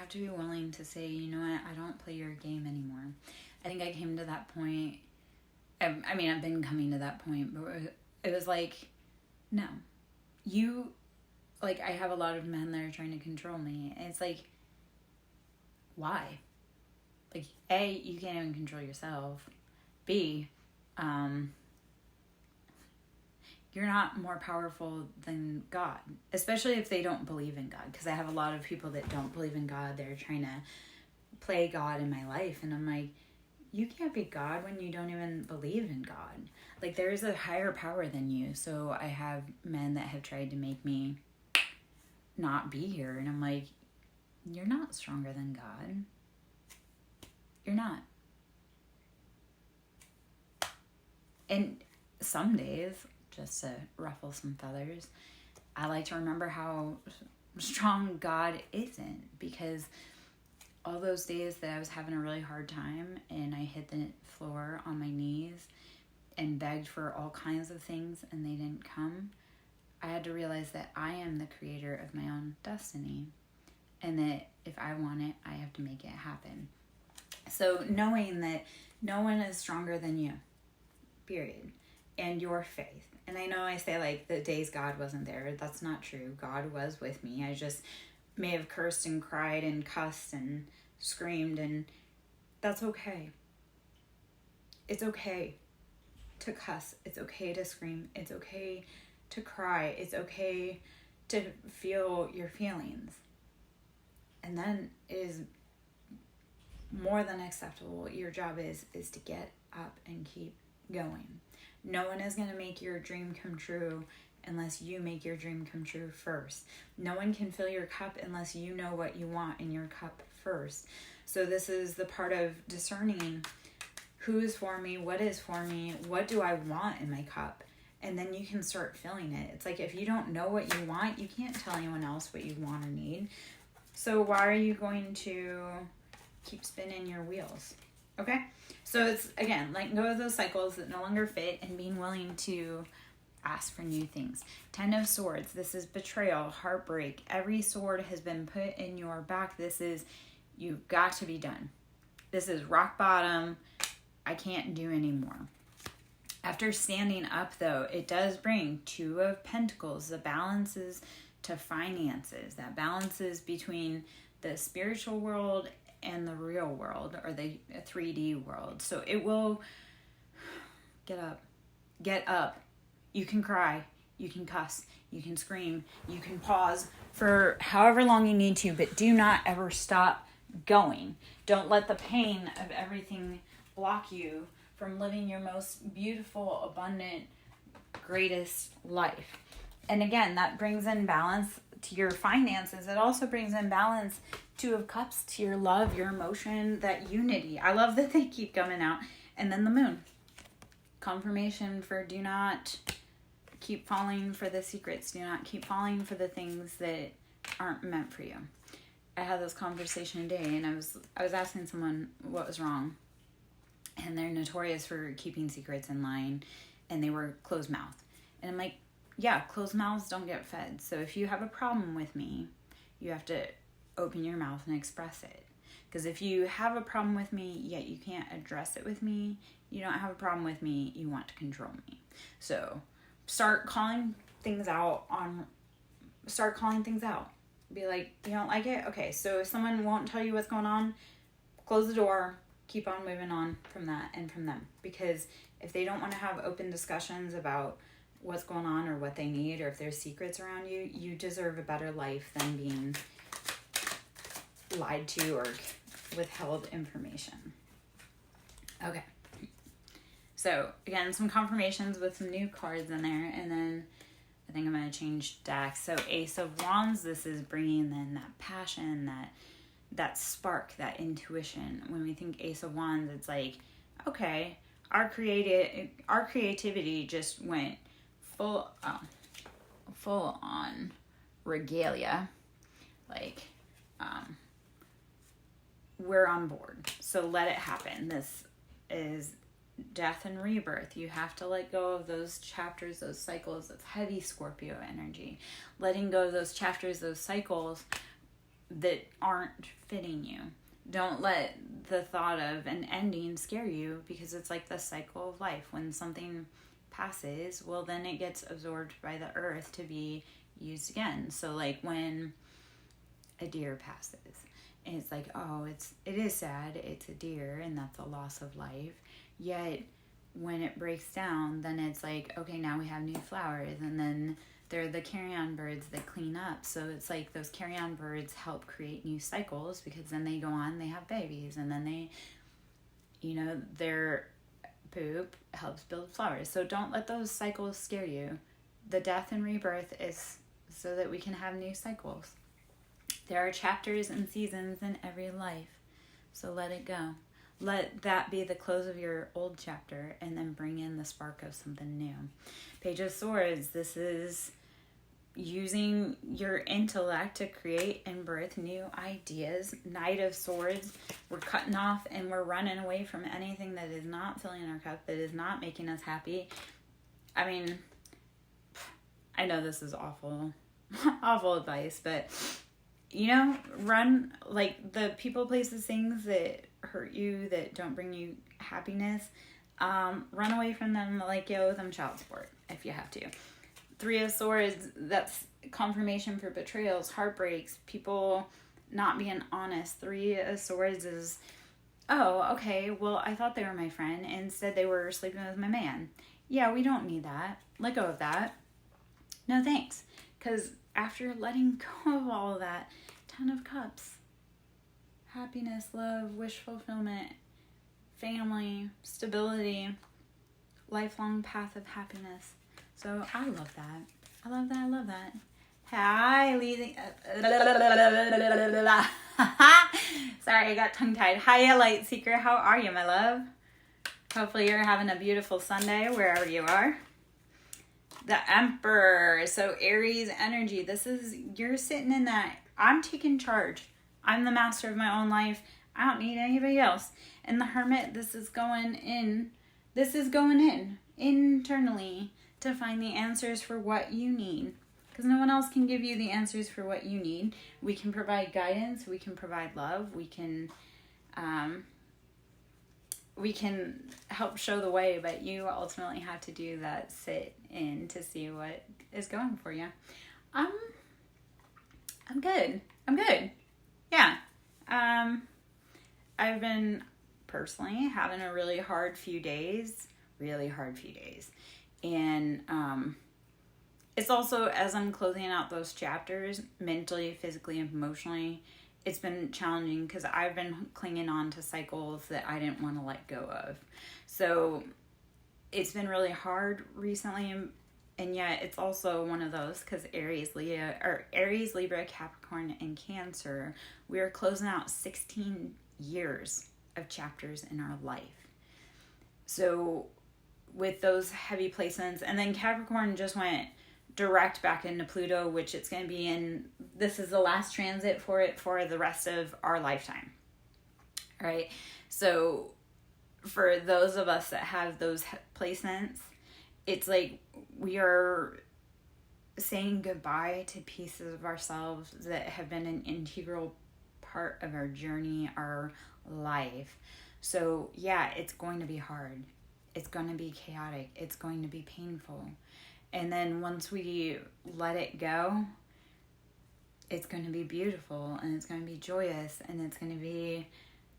have to be willing to say, you know what, I don't play your game anymore. I think I came to that point. I mean, I've been coming to that point, but it was like, no. You, like, I have a lot of men that are trying to control me. And it's like, why? Like, A, you can't even control yourself. B, you're not more powerful than God, especially if they don't believe in God. Because I have a lot of people that don't believe in God. They're trying to play God in my life. And I'm like, you can't be God when you don't even believe in God. Like, there is a higher power than you. So I have men that have tried to make me not be here. And I'm like, you're not stronger than God. You're not. And some days, just to ruffle some feathers, I like to remember how strong God isn't, because all those days that I was having a really hard time and I hit the floor on my knees and begged for all kinds of things and they didn't come, I had to realize that I am the creator of my own destiny, and that if I want it, I have to make it happen. So knowing that no one is stronger than you, period, and your faith. And I know I say, like, the days God wasn't there. That's not true. God was with me. I just may have cursed and cried and cussed and screamed, and that's okay. It's okay to cuss. It's okay to scream. It's okay to cry. It's okay to feel your feelings. And then it is more than acceptable. Your job is to get up and keep going. No one is going to make your dream come true unless you make your dream come true first. No one can fill your cup unless you know what you want in your cup first. So this is the part of discerning who is for me, what is for me, what do I want in my cup, and then you can start filling it. It's like, if you don't know what you want, you can't tell anyone else what you want or need. So why are you going to keep spinning your wheels? Okay? So it's, again, letting go of those cycles that no longer fit and being willing to ask for new things. 10 of Swords. This is betrayal, heartbreak. Every sword has been put in your back. This is, you've got to be done. This is rock bottom. I can't do anymore. After standing up, though, it does bring 2 of Pentacles. The balances to finances. That balances between the spiritual world and the real world, or the 3D world. So it will get up. You can cry, you can cuss, you can scream, you can pause for however long you need to, but do not ever stop going. Don't let the pain of everything block you from living your most beautiful, abundant, greatest life. And again, that brings in balance to your finances. It also brings in balance, 2 of Cups, to your love, your emotion, that unity. I love that they keep coming out. And then the Moon. Confirmation for do not keep falling for the secrets. Do not keep falling for the things that aren't meant for you. I had this conversation today, and I was asking someone what was wrong. And they're notorious for keeping secrets in line, and they were closed mouth. And I'm like, yeah, closed mouths don't get fed. So if you have a problem with me, you have to open your mouth and express it. Because if you have a problem with me, yet you can't address it with me, you don't have a problem with me, you want to control me. So start calling things out. Be like, you don't like it? Okay, so if someone won't tell you what's going on, close the door, keep on moving on from that and from them. Because if they don't want to have open discussions about what's going on or what they need, or if there's secrets around you, you deserve a better life than being lied to or withheld information. Okay. So, again, some confirmations with some new cards in there, and then I think I'm going to change decks. So, Ace of Wands, this is bringing in that passion, that spark, that intuition. When we think Ace of Wands, it's like, okay, our creativity just went full on regalia. Like, we're on board. So let it happen. This is death and rebirth. You have to let go of those chapters, those cycles. That's heavy Scorpio energy. Letting go of those chapters, those cycles, that aren't fitting you. Don't let the thought of an ending scare you, because it's like the cycle of life. When something passes, well, then it gets absorbed by the earth to be used again. So like when a deer passes, and it's like, oh, it is sad, it's a deer, and that's a loss of life. Yet when it breaks down, then it's like, okay, now we have new flowers, and then they're the carrion birds that clean up. So it's like those carrion birds help create new cycles, because then they go on, they have babies, and then they, their poop helps build flowers. So don't let those cycles scare you. The death and rebirth is so that we can have new cycles. There are chapters and seasons in every life. So let it go. Let that be the close of your old chapter, and then bring in the spark of something new. Page of Swords, this is using your intellect to create and birth new ideas. Knight of Swords, we're cutting off and we're running away from anything that is not filling our cup, that is not making us happy. I mean, I know this is awful, awful advice, but run, like the people, places, things that hurt you, that don't bring you happiness, run away from them like you owe them child support if you have to. Three of Swords, that's confirmation for betrayals, heartbreaks, people not being honest. Three of Swords is, oh, okay, well, I thought they were my friend. Instead, they were sleeping with my man. Yeah, we don't need that. Let go of that. No thanks. Because after letting go of all of that, 10 of Cups, happiness, love, wish fulfillment, family, stability, lifelong path of happiness. So I love that. I love that. I love that. Hi, Lee. Sorry, I got tongue-tied. Hiya, Light Seeker. How are you, my love? Hopefully you're having a beautiful Sunday wherever you are. The Emperor. So Aries energy. You're sitting in that. I'm taking charge. I'm the master of my own life. I don't need anybody else. And the Hermit, this is going in internally to find the answers for what you need. Because no one else can give you the answers for what you need. We can provide guidance. We can provide love. We can help show the way, but you ultimately have to do that sit in to see what is going for you. I'm good. Yeah. I've been personally having a really hard few days. And it's also, as I'm closing out those chapters, mentally, physically, emotionally, it's been challenging because I've been clinging on to cycles that I didn't want to let go of. So it's been really hard recently, and yet it's also one of those, because Aries, Libra, Capricorn, and Cancer, we are closing out 16 years of chapters in our life. So with those heavy placements, and then Capricorn just went direct back into Pluto, which it's going to be in, this is the last transit for it for the rest of our lifetime. All right. So for those of us that have those placements, it's like we are saying goodbye to pieces of ourselves that have been an integral part of our journey, our life. So yeah, it's going to be hard. It's going to be chaotic. It's going to be painful. And then once we let it go, it's going to be beautiful, and it's going to be joyous, and it's going to be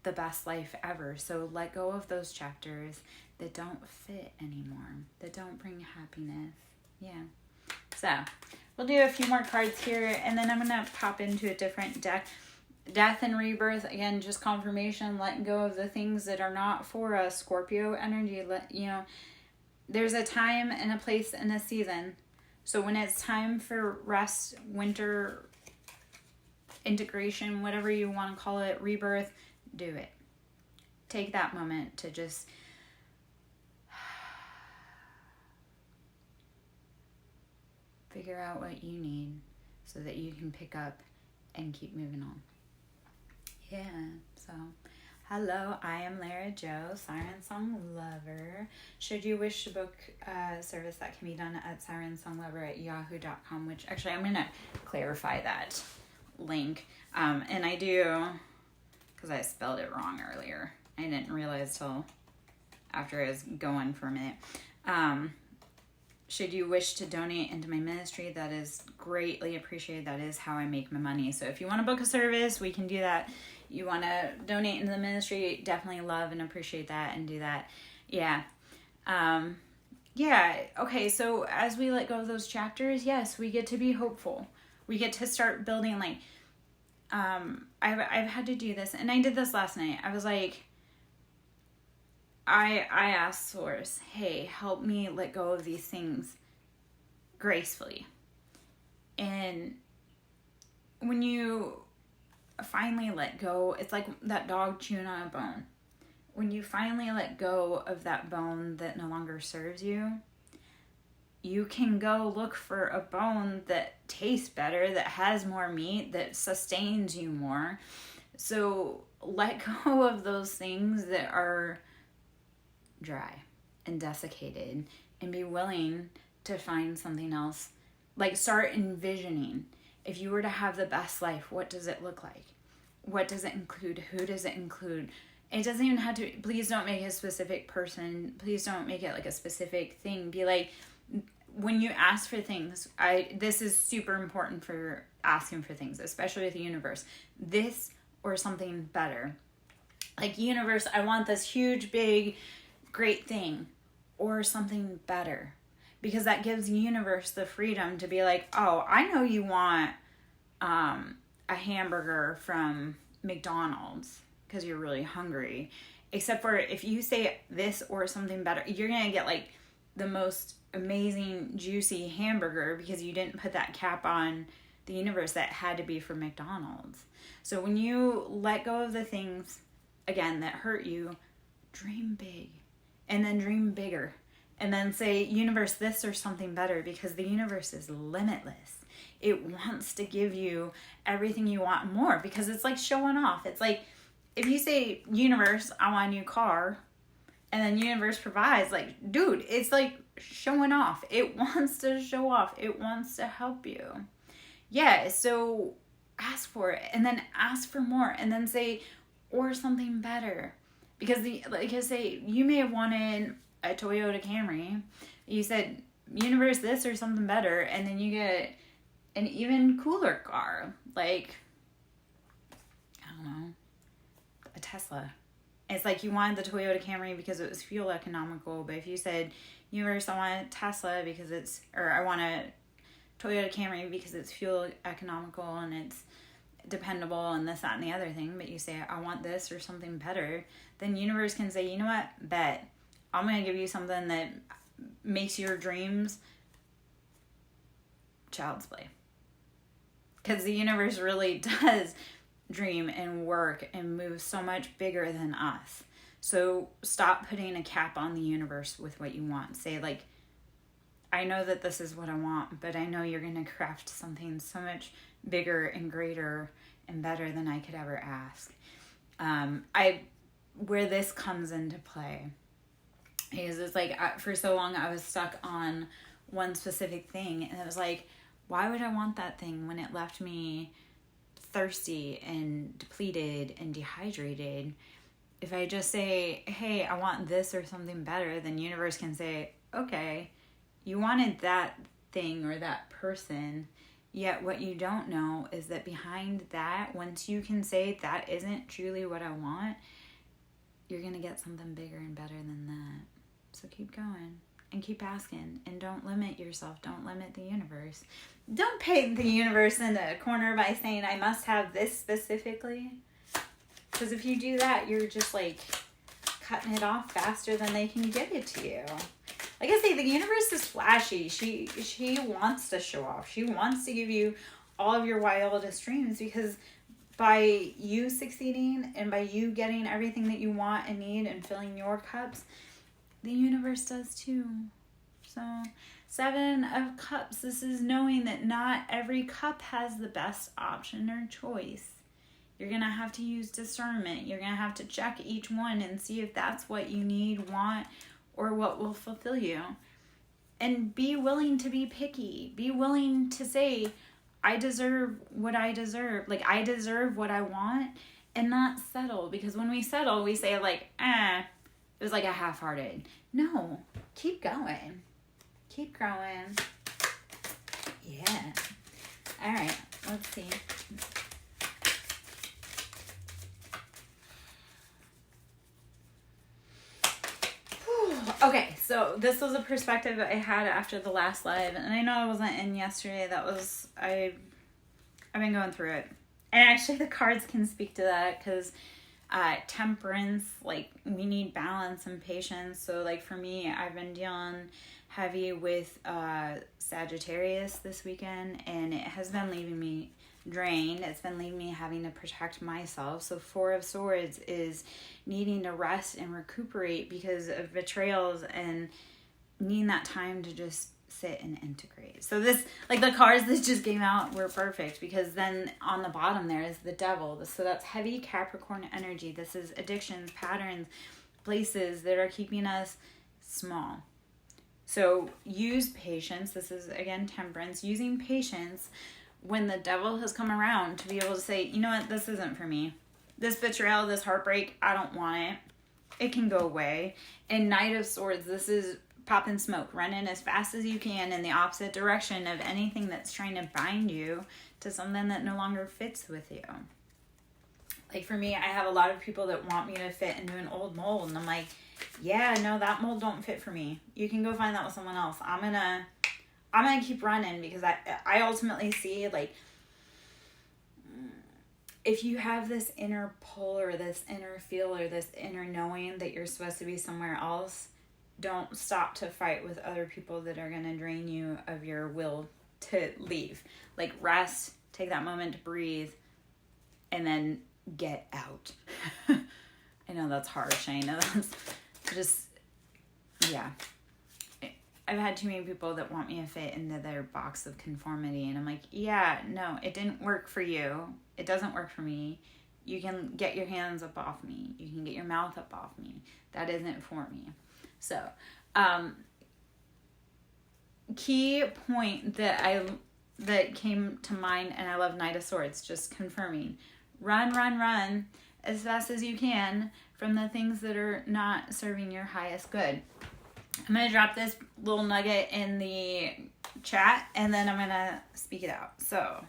the best life ever. So let go of those chapters that don't fit anymore, that don't bring happiness. Yeah. So we'll do a few more cards here, and then I'm going to pop into a different deck. Death and rebirth, again, just confirmation, letting go of the things that are not for us. Scorpio energy, there's a time and a place and a season. So when it's time for rest, winter, integration, whatever you want to call it, rebirth, do it. Take that moment to just figure out what you need so that you can pick up and keep moving on. Yeah, so hello, I am Lara Jo, SirenSong Lover. Should you wish to book a service, that can be done at SirenSongLover@yahoo.com, which actually I'm going to clarify that. link. And I do, because I spelled it wrong earlier. I didn't realize till after I was going for a minute. Should you wish to donate into my ministry, that is greatly appreciated. That is how I make my money. So if you want to book a service, we can do that. You want to donate into the ministry, definitely love and appreciate that and do that. Yeah. Okay, so as we let go of those chapters, yes, we get to be hopeful. We get to start building, like, I've had to do this, and I did this last night. I was like, I asked Source, hey, help me let go of these things gracefully. And when you finally let go, it's like that dog chewing on a bone. When you finally let go of that bone that no longer serves you, you can go look for a bone that tastes better, that has more meat, that sustains you more. So let go of those things that are dry and desiccated, and be willing to find something else. Like, start envisioning, if you were to have the best life, what does it look like? What does it include? Who does it include? It doesn't even have to, please don't make it a specific person. Please don't make it like a specific thing. Be like, when you ask for things, this is super important for asking for things, especially with the universe. This or something better. Like, universe, I want this huge, big, great thing, or something better, because that gives the universe the freedom to be like, oh, I know you want a hamburger from McDonald's because you're really hungry, except for if you say this or something better, you're gonna get like the most amazing juicy hamburger, because you didn't put that cap on the universe that had to be from McDonald's. So when you let go of the things, again, that hurt you, dream big. And then dream bigger. And then say, universe, this or something better, because the universe is limitless. It wants to give you everything you want more, because it's like showing off. It's like, if you say, universe, I want a new car, and then universe provides, like, dude, it's like showing off. It wants to show off. It wants to help you. Yeah, so ask for it, and then ask for more, and then say, or something better. Because, like I say, you may have wanted a Toyota Camry. You said, universe, this or something better. And then you get an even cooler car. Like, I don't know, a Tesla. It's like you wanted the Toyota Camry because it was fuel economical. But if you said, universe, I want a Tesla because it's, or I want a Toyota Camry because it's fuel economical and it's dependable and this, that, and the other thing, but you say, I want this or something better, then universe can say, you know what, bet, I'm going to give you something that makes your dreams child's play. Because the universe really does dream and work and move so much bigger than us. So stop putting a cap on the universe with what you want. Say, like, I know that this is what I want, but I know you're going to craft something so much bigger and greater and better than I could ever ask. Where this comes into play is, it's like, for so long I was stuck on one specific thing, and it was like, why would I want that thing when it left me thirsty and depleted and dehydrated? If I just say, hey, I want this or something better, then universe can say, okay, you wanted that thing or that person, yet what you don't know is that behind that, once you can say that isn't truly what I want, you're going to get something bigger and better than that. So keep going and keep asking, and don't limit yourself. Don't limit the universe. Don't paint the universe in a corner by saying, I must have this specifically. Because if you do that, you're just like cutting it off faster than they can give it to you. Like I say, the universe is flashy. She wants to show off. She wants to give you all of your wildest dreams, because by you succeeding and by you getting everything that you want and need and filling your cups, the universe does too. So, 7 of Cups, this is knowing that not every cup has the best option or choice. You're going to have to use discernment. You're going to have to check each one and see if that's what you need, want, or what will fulfill you. And be willing to be picky. Be willing to say, I deserve what I deserve. Like, I deserve what I want, and not settle. Because when we settle, we say, like, it was like a half-hearted. No, keep going. Keep growing. Yeah. All right, let's see. Okay, so this was a perspective I had after the last live, and I know I wasn't in yesterday. I've been going through it. And actually the cards can speak to that, because temperance, like, we need balance and patience. So, like, for me, I've been dealing heavy with Sagittarius this weekend, and it has been leaving me drained. It's been leaving me having to protect myself. So 4 of Swords is needing to rest and recuperate because of betrayals, and needing that time to just sit and integrate. So this, like, the cards that just came out were perfect, because then on the bottom there is the Devil. So that's heavy Capricorn energy. This is addictions, patterns, places that are keeping us small. So use patience. This is, again, temperance. Using patience when the Devil has come around, to be able to say, you know what, this isn't for me. This betrayal, this heartbreak, I don't want it. It can go away. And Knight of Swords, this is popping smoke, running as fast as you can in the opposite direction of anything that's trying to bind you to something that no longer fits with you. Like, for me, I have a lot of people that want me to fit into an old mold, and I'm like, yeah, no, that mold don't fit for me. You can go find that with someone else. I'm gonna keep running, because I ultimately see, like, if you have this inner pull or this inner feel or this inner knowing that you're supposed to be somewhere else, don't stop to fight with other people that are going to drain you of your will to leave. Like, rest, take that moment to breathe, and then get out. I know that's harsh. I know that's just, yeah. I've had too many people that want me to fit into their box of conformity, and I'm like, yeah, no, it didn't work for you. It doesn't work for me. You can get your hands up off me. You can get your mouth up off me. That isn't for me. So, key point that came to mind, and I love Knight of Swords, just confirming. Run as fast as you can from the things that are not serving your highest good. I'm going to drop this little nugget in the chat, and then I'm going to speak it out. So,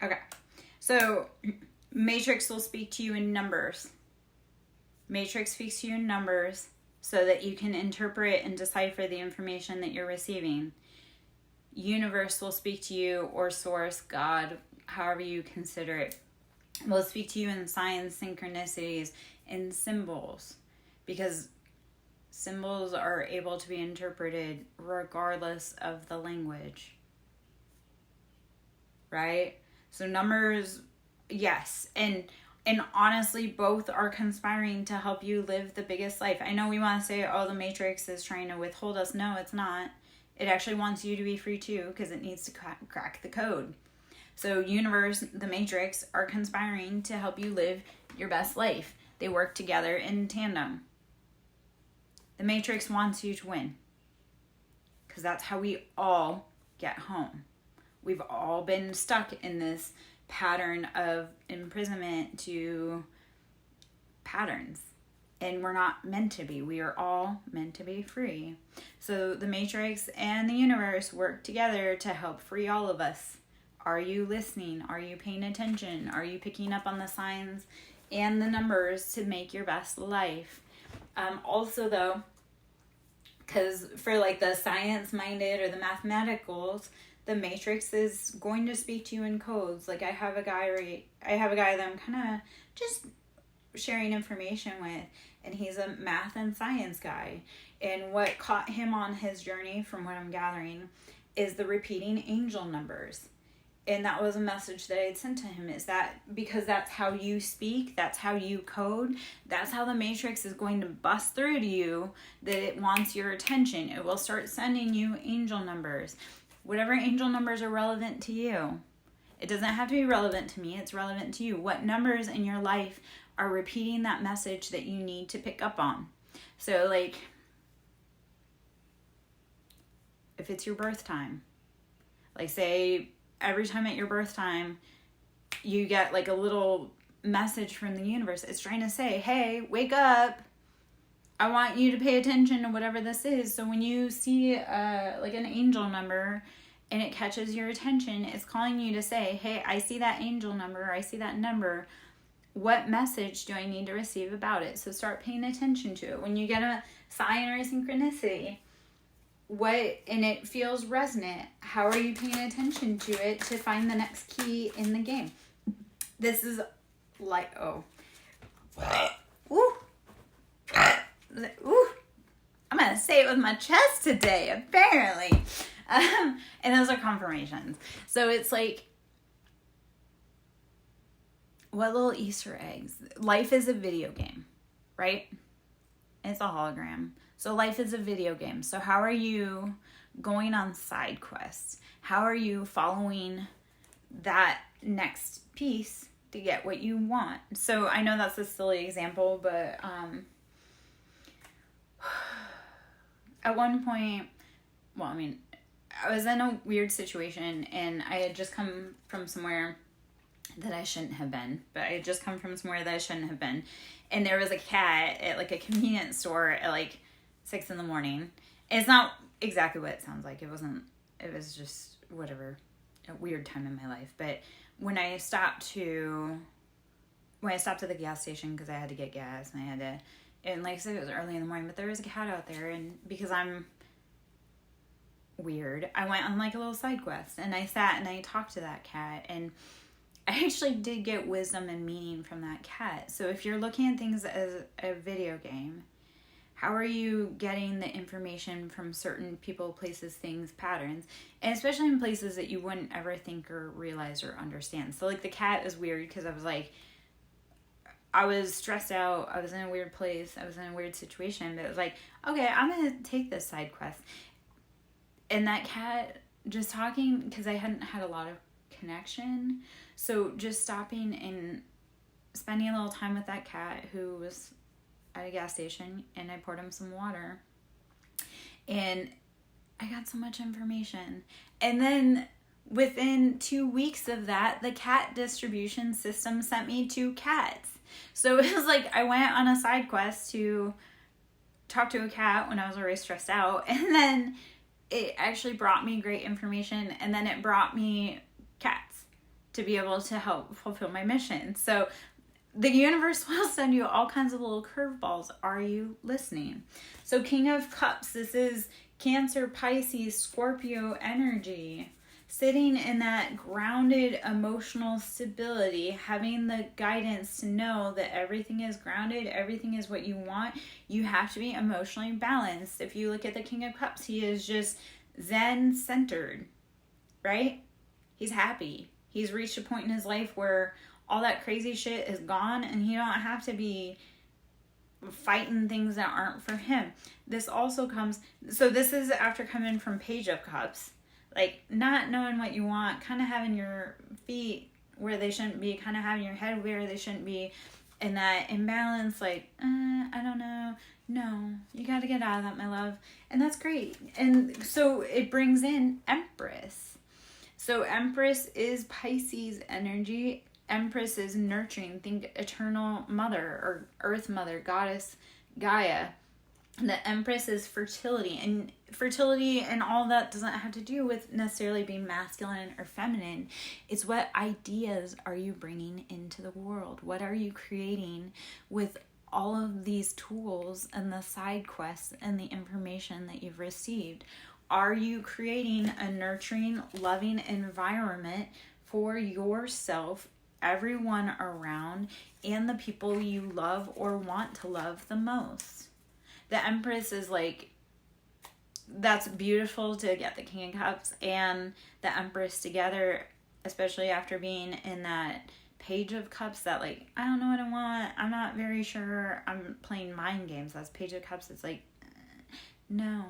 okay. So, Matrix will speak to you in numbers. Matrix speaks to you in numbers so that you can interpret and decipher the information that you're receiving. Universe will speak to you, or source, God, however you consider it, will speak to you in signs, synchronicities, and symbols, because symbols are able to be interpreted regardless of the language, right? So numbers, yes, and honestly, both are conspiring to help you live the biggest life. I know we want to say, oh, the Matrix is trying to withhold us. No, it's not. It actually wants you to be free too, because it needs to crack the code. So universe, the Matrix, are conspiring to help you live your best life. They work together in tandem. The Matrix wants you to win, because that's how we all get home. We've all been stuck in this pattern of imprisonment to patterns, and we're not meant to be. We are all meant to be free. So the Matrix and the universe work together to help free all of us. Are you listening? Are you paying attention? Are you picking up on the signs and the numbers to make your best life? Also, though, because for like the science-minded or the mathematicals, the matrix is going to speak to you in codes. Like I have a guy that I'm kind of just sharing information with, and he's a math and science guy. And what caught him on his journey, from what I'm gathering, is the repeating angel numbers. And that was a message that I had sent to him, is that because that's how you speak, that's how you code, that's how the matrix is going to bust through to you, that it wants your attention. It will start sending you angel numbers. Whatever angel numbers are relevant to you. It doesn't have to be relevant to me, it's relevant to you. What numbers in your life are repeating that message that you need to pick up on? So like, if it's your birth time, like say every time at your birth time, you get like a little message from the universe. It's trying to say, hey, wake up. I want you to pay attention to whatever this is. So when you see like an angel number and it catches your attention, it's calling you to say, hey, I see that angel number. I see that number. What message do I need to receive about it? So start paying attention to it. When you get a sign or a synchronicity, and it feels resonant, how are you paying attention to it to find the next key in the game? This is like, ooh, I'm gonna say it with my chest today, apparently. And those are confirmations. So it's like, what little Easter eggs? Life is a video game, right? It's a hologram. So life is a video game. So how are you going on side quests? How are you following that next piece to get what you want? So I know that's a silly example, but at one point, I was in a weird situation, and I had just come from somewhere that I shouldn't have been. But I had just come from somewhere that I shouldn't have been. And there was a cat at like a convenience store at like 6 a.m. And it's not exactly what it sounds like. It was just whatever, a weird time in my life. But when I stopped at the gas station, because I had to get gas, and like I said, it was early in the morning, but there was a cat out there, and because I'm weird, I went on like a little side quest, and I sat and I talked to that cat, and I actually did get wisdom and meaning from that cat. So if you're looking at things as a video game, how are you getting the information from certain people, places, things, patterns, and especially in places that you wouldn't ever think or realize or understand? So like the cat is weird because I was stressed out. I was in a weird place. I was in a weird situation. But it was like, okay, I'm going to take this side quest. And that cat, just talking, because I hadn't had a lot of connection. So just stopping and spending a little time with that cat who was at a gas station, and I poured him some water. And I got so much information. And then within 2 weeks of that, the cat distribution system sent me 2 cats. So it was like I went on a side quest to talk to a cat when I was already stressed out, and then it actually brought me great information, and then it brought me cats to be able to help fulfill my mission. So the universe will send you all kinds of little curveballs. Are you listening? So King of Cups, this is Cancer, Pisces, Scorpio energy. Sitting in that grounded emotional stability, having the guidance to know that everything is grounded, everything is what you want. You have to be emotionally balanced. If you look at the King of Cups, he is just Zen centered, right? He's happy. He's reached a point in his life where all that crazy shit is gone, and he don't have to be fighting things that aren't for him. This also comes, so this is after coming from Page of Cups. Like, not knowing what you want, kind of having your feet where they shouldn't be, kind of having your head where they shouldn't be, and that imbalance, like, I don't know. No, you got to get out of that, my love. And that's great. And so it brings in Empress. So Empress is Pisces energy. Empress is nurturing. Think eternal mother or earth mother, goddess Gaia. The Empress is fertility, and all that doesn't have to do with necessarily being masculine or feminine. It's what ideas are you bringing into the world? What are you creating with all of these tools and the side quests and the information that you've received? Are you creating a nurturing, loving environment for yourself, everyone around, and the people you love or want to love the most? The Empress is like, that's beautiful to get the King of Cups and the Empress together, especially after being in that Page of Cups, that like, I don't know what I want, I'm not very sure, I'm playing mind games. That's Page of Cups. It's like, no,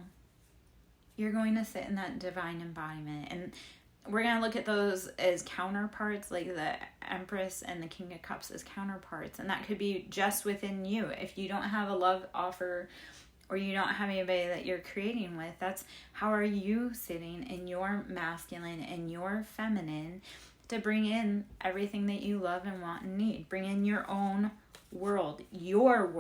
you're going to sit in that divine embodiment. And we're going to look at those as counterparts, like the Empress and the King of Cups as counterparts. And that could be just within you. If you don't have a love offer or you don't have anybody that you're creating with, that's how are you sitting in your masculine and your feminine to bring in everything that you love and want and need. Bring in your own world, your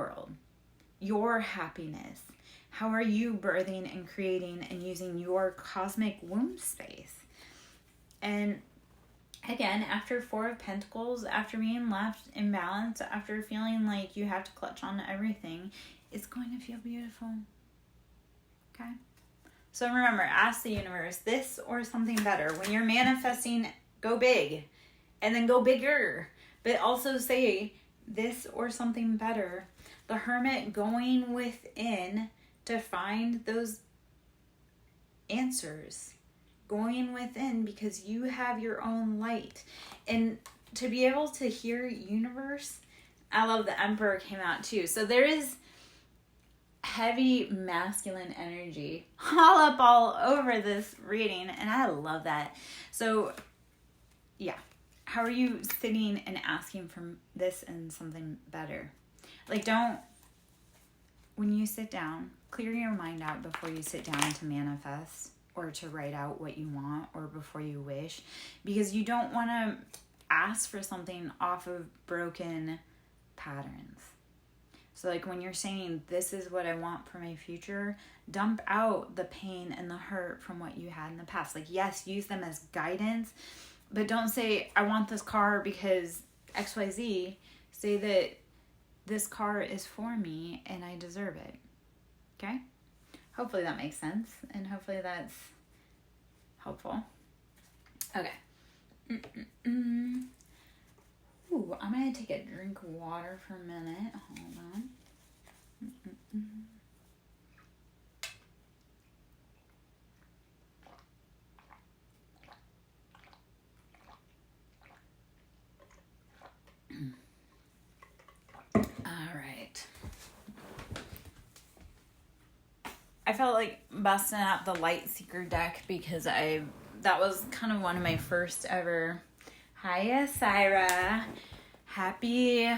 happiness. How are you birthing and creating and using your cosmic womb space? And again, after Four of Pentacles, after being left imbalanced, after feeling like you have to clutch on to everything, it's going to feel beautiful. Okay? So remember, ask the universe, this or something better. When you're manifesting, go big and then go bigger. But also say this or something better. The Hermit going within to find those answers. Going within because you have your own light. And to be able to hear universe, I love the Emperor came out too. So there is heavy masculine energy all over this reading, and I love that. So yeah, how are you sitting and asking for this and something better? Like, when you sit down, clear your mind out before you sit down to manifest or to write out what you want or before you wish, because you don't want to ask for something off of broken patterns. So like when you're saying, this is what I want for my future, dump out the pain and the hurt from what you had in the past. Like, yes, use them as guidance, but don't say, I want this car because XYZ. Say that this car is for me and I deserve it. Okay? Hopefully that makes sense, and hopefully that's helpful. Okay. Ooh, I'm going to take a drink of water for a minute. Hold on. All right. I felt like busting out the Light Seeker deck because that was kind of one of my first ever. Hiya, Syra. Happy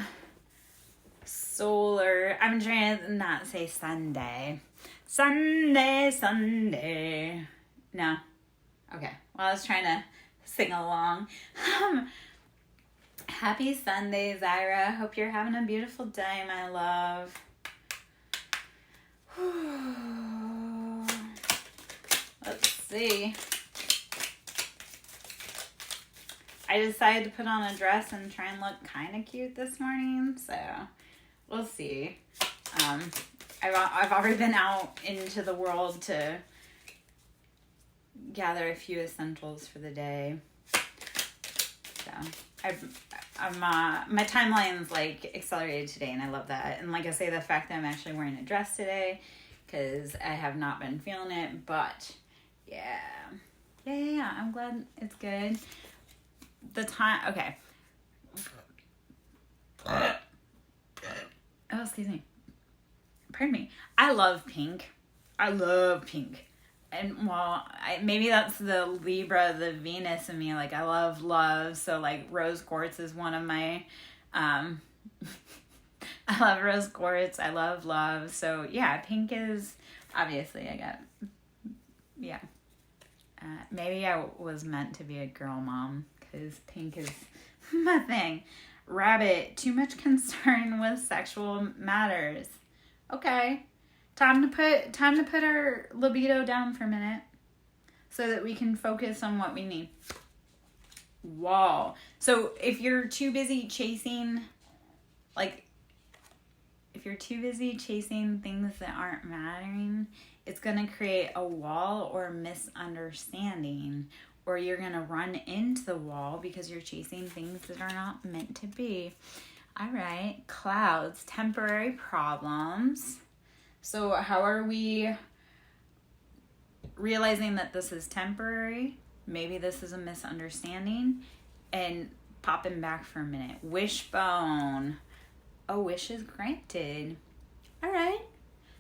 solar. I'm trying to not say Sunday. Sunday. No. Okay. Well, I was trying to sing along. Happy Sunday, Zyra. Hope you're having a beautiful day, my love. Let's see. I decided to put on a dress and try and look kind of cute this morning, so we'll see. I've already been out into the world to gather a few essentials for the day. So my timeline's like accelerated today, and I love that. And like I say, the fact that I'm actually wearing a dress today, because I have not been feeling it, but yeah, I'm glad it's good. The time, okay. Oh, excuse me. Pardon me. I love pink. And maybe that's the Libra, the Venus in me. Like, I love love. So like rose quartz is one of my, I love rose quartz. I love love. So yeah, pink is obviously maybe I was meant to be a girl mom, because pink is my thing. Rabbit, too much concern with sexual matters. Okay. Time to put our libido down for a minute so that we can focus on what we need. Wall. So if you're too busy chasing, things that aren't mattering, it's going to create a wall or misunderstanding, or you're going to run into the wall because you're chasing things that are not meant to be. All right, clouds, temporary problems. So how are we realizing that this is temporary? Maybe this is a misunderstanding, and popping back for a minute. Wishbone. A wish is granted. All right.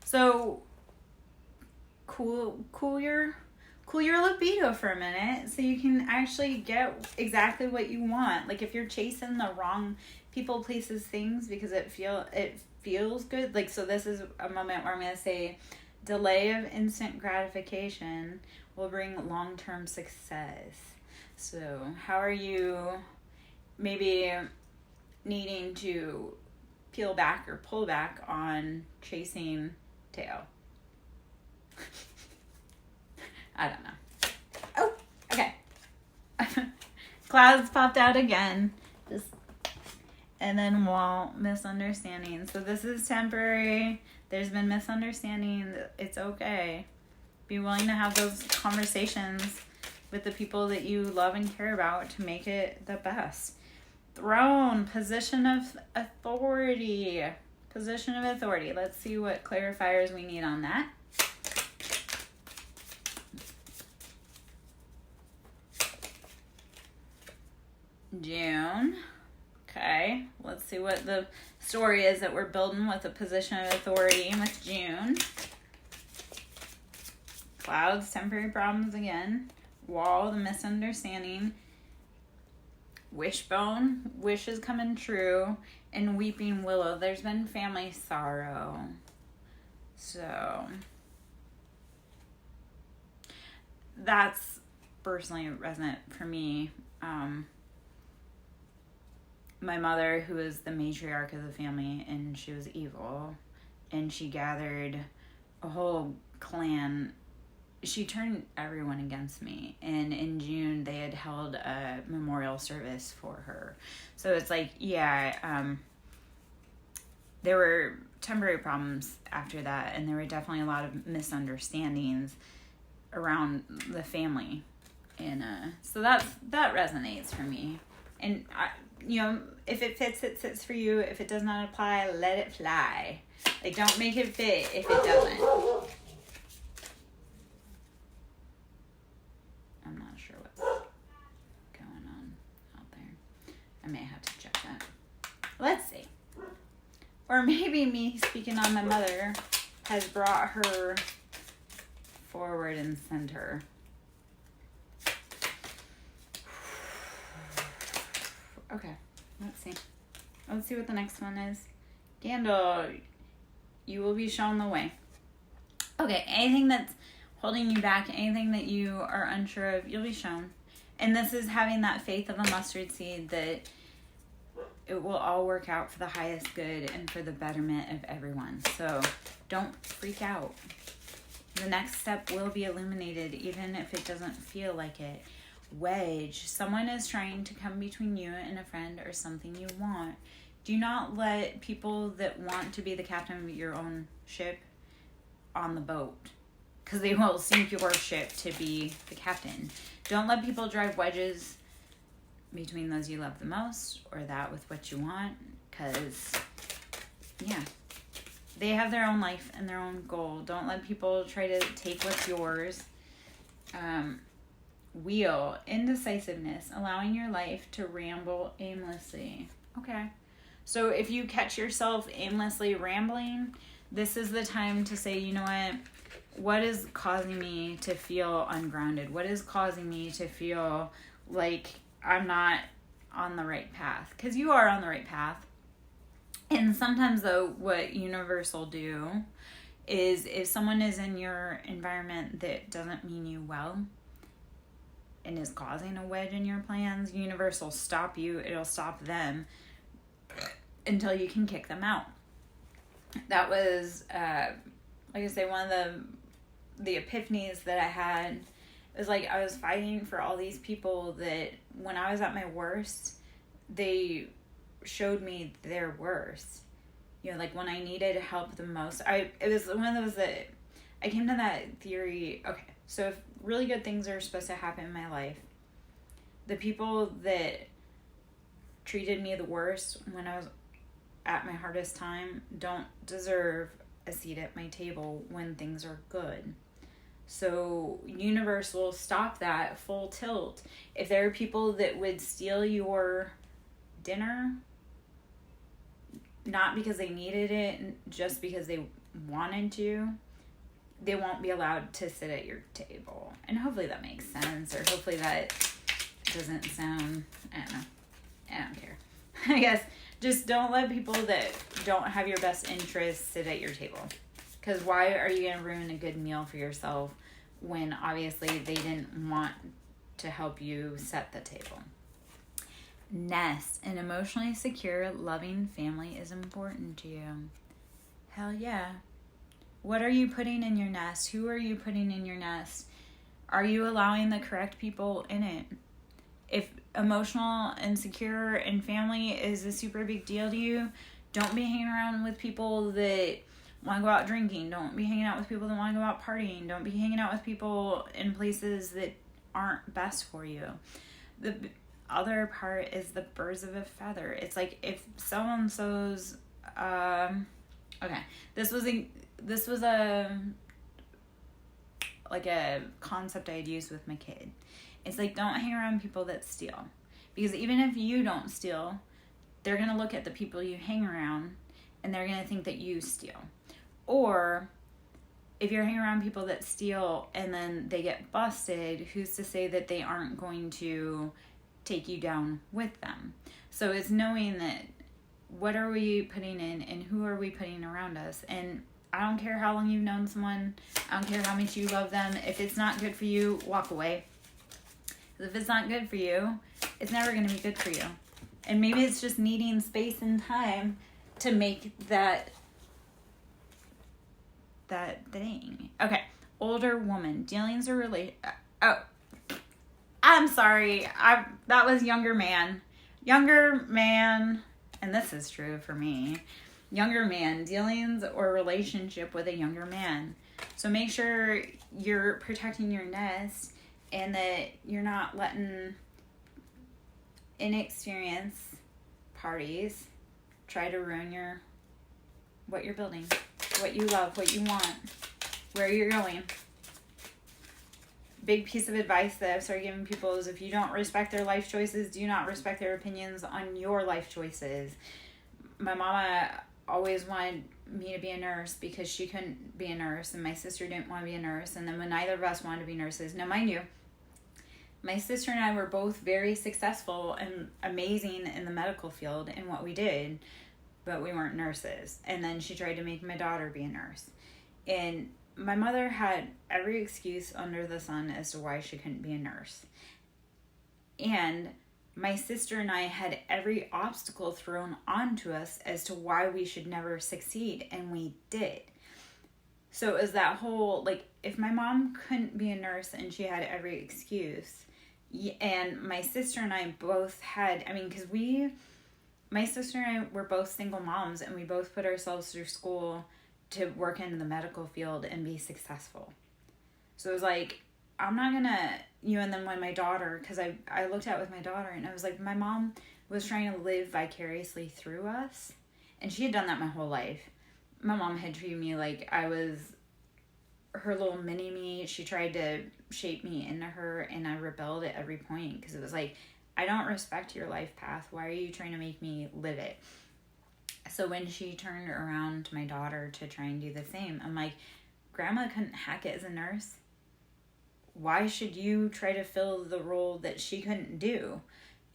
So cool your libido for a minute so you can actually get exactly what you want. Like if you're chasing the wrong people, places, things because it feels good. Like, so this is a moment where I'm going to say delay of instant gratification will bring long-term success. So how are you maybe needing to peel back or pull back on chasing tail? I don't know. Oh, okay. Clouds popped out again. And then wall, misunderstanding. So this is temporary. There's been misunderstanding. It's okay. Be willing to have those conversations with the people that you love and care about to make it the best. Throne, position of authority. Position of authority. Let's see what clarifiers we need on that. June. Okay, let's see what the story is that we're building with a position of authority with June. Clouds, temporary problems again. Wall, the misunderstanding. Wishbone, wishes coming true. And weeping willow, there's been family sorrow. So that's personally resonant for me. My mother, who is the matriarch of the family, and she was evil, and she gathered a whole clan. She turned everyone against me, and in June they had held a memorial service for her. So it's like, there were temporary problems after that, and there were definitely a lot of misunderstandings around the family, and so that resonates for me. And if it fits, it fits for you. If it does not apply, let it fly. Like, don't make it fit if it doesn't. I'm not sure what's going on out there. I may have to check that. Let's see. Or maybe me speaking on my mother has brought her forward and center. Okay, let's see. Let's see what the next one is. Gandalf, you will be shown the way. Okay, anything that's holding you back, anything that you are unsure of, you'll be shown. And this is having that faith of a mustard seed that it will all work out for the highest good and for the betterment of everyone. So don't freak out. The next step will be illuminated, even if it doesn't feel like it. Wedge. Someone is trying to come between you and a friend or something you want. Do not let people that want to be the captain of your own ship on the boat, because they will sink your ship to be the captain. Don't let people drive wedges between those you love the most or that with what you want, because they have their own life and their own goal. Don't let people try to take what's yours. Wheel, indecisiveness, allowing your life to ramble aimlessly. Okay. So if you catch yourself aimlessly rambling, this is the time to say, you know what is causing me to feel ungrounded? What is causing me to feel like I'm not on the right path? Because you are on the right path. And sometimes, though, what universe will do is if someone is in your environment that doesn't mean you well and is causing a wedge in your plans, universe will stop you. It'll stop them until you can kick them out. That was like I say, one of the epiphanies that I had, it was like I was fighting for all these people that when I was at my worst, they showed me their worst. You know, like when I needed help the most, it was one of those that I came to that theory. Okay, so if really good things are supposed to happen in my life, the people that treated me the worst when I was at my hardest time don't deserve a seat at my table when things are good. So universe will stop that full tilt. If there are people that would steal your dinner, not because they needed it, just because they wanted to, they won't be allowed to sit at your table. And hopefully that makes sense, or hopefully that doesn't sound, I don't know. I don't care. I guess just don't let people that don't have your best interests sit at your table. Because why are you going to ruin a good meal for yourself when obviously they didn't want to help you set the table? Nest. An emotionally secure, loving family is important to you. Hell yeah. What are you putting in your nest? Who are you putting in your nest? Are you allowing the correct people in it? If emotional and secure and family is a super big deal to you, don't be hanging around with people that want to go out drinking. Don't be hanging out with people that want to go out partying. Don't be hanging out with people in places that aren't best for you. The other part is the birds of a feather. It's like if so-and-so's okay, this was a like a concept I had used with my kid. It's like, don't hang around people that steal. Because even if you don't steal, they're going to look at the people you hang around and they're going to think that you steal. Or if you're hanging around people that steal and then they get busted, who's to say that they aren't going to take you down with them? So it's knowing that what are we putting in and who are we putting around us? And I don't care how long you've known someone. I don't care how much you love them. If it's not good for you, walk away. If it's not good for you, it's never going to be good for you. And maybe it's just needing space and time to make that thing. Okay. Older woman. Dealings are related. Oh. I'm sorry. That was younger man. Younger man. And this is true for me. Younger man. Dealings or relationship with a younger man. So make sure you're protecting your nest and that you're not letting inexperienced parties try to ruin what you're building, what you love, what you want, where you're going. Big piece of advice that I've started giving people is if you don't respect their life choices, do not respect their opinions on your life choices. My mama always wanted me to be a nurse because she couldn't be a nurse, and my sister didn't want to be a nurse, and then when neither of us wanted to be nurses. Now, mind you, my sister and I were both very successful and amazing in the medical field in what we did, but we weren't nurses. And then she tried to make my daughter be a nurse. And my mother had every excuse under the sun as to why she couldn't be a nurse. And my sister and I had every obstacle thrown onto us as to why we should never succeed, and we did. So it was that whole, like, if my mom couldn't be a nurse and she had every excuse, and my sister and I both had, because my sister and I were both single moms, and we both put ourselves through school to work in the medical field and be successful. So it was like, I'm not gonna, and then when my daughter, because I looked at it with my daughter, and I was like, my mom was trying to live vicariously through us, and she had done that my whole life. My mom had treated me like I was her little mini-me. She tried to shape me into her, and I rebelled at every point, because it was like, I don't respect your life path. Why are you trying to make me live it? So when she turned around to my daughter to try and do the same, I'm like, Grandma couldn't hack it as a nurse. Why should you try to fill the role that she couldn't do?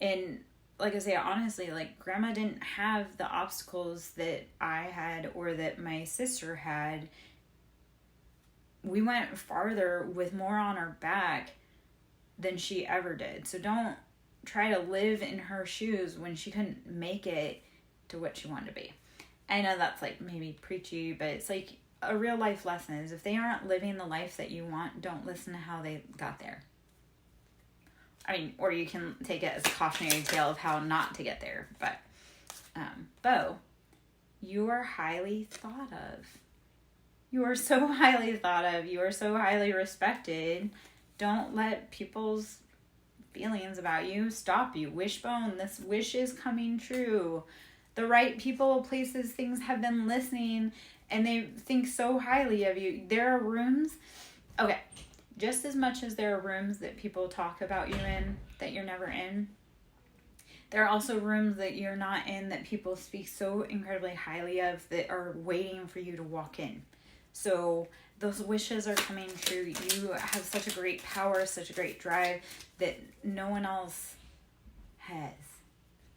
And like I say, honestly, like, Grandma didn't have the obstacles that I had or that my sister had. We went farther with more on our back than she ever did. So don't try to live in her shoes when she couldn't make it to what she wanted to be. I know that's like maybe preachy, but it's like, a real life lesson is if they aren't living the life that you want, don't listen to how they got there. I mean, or you can take it as a cautionary tale of how not to get there. But, Bo, you are highly thought of. You are so highly thought of. You are so highly respected. Don't let people's feelings about you stop you. Wishbone, this wish is coming true. The right people, places, things have been listening, and they think so highly of you. There are rooms, okay, just as much as there are rooms that people talk about you in that you're never in, there are also rooms that you're not in that people speak so incredibly highly of that are waiting for you to walk in. So those wishes are coming true. You have such a great power, such a great drive that no one else has,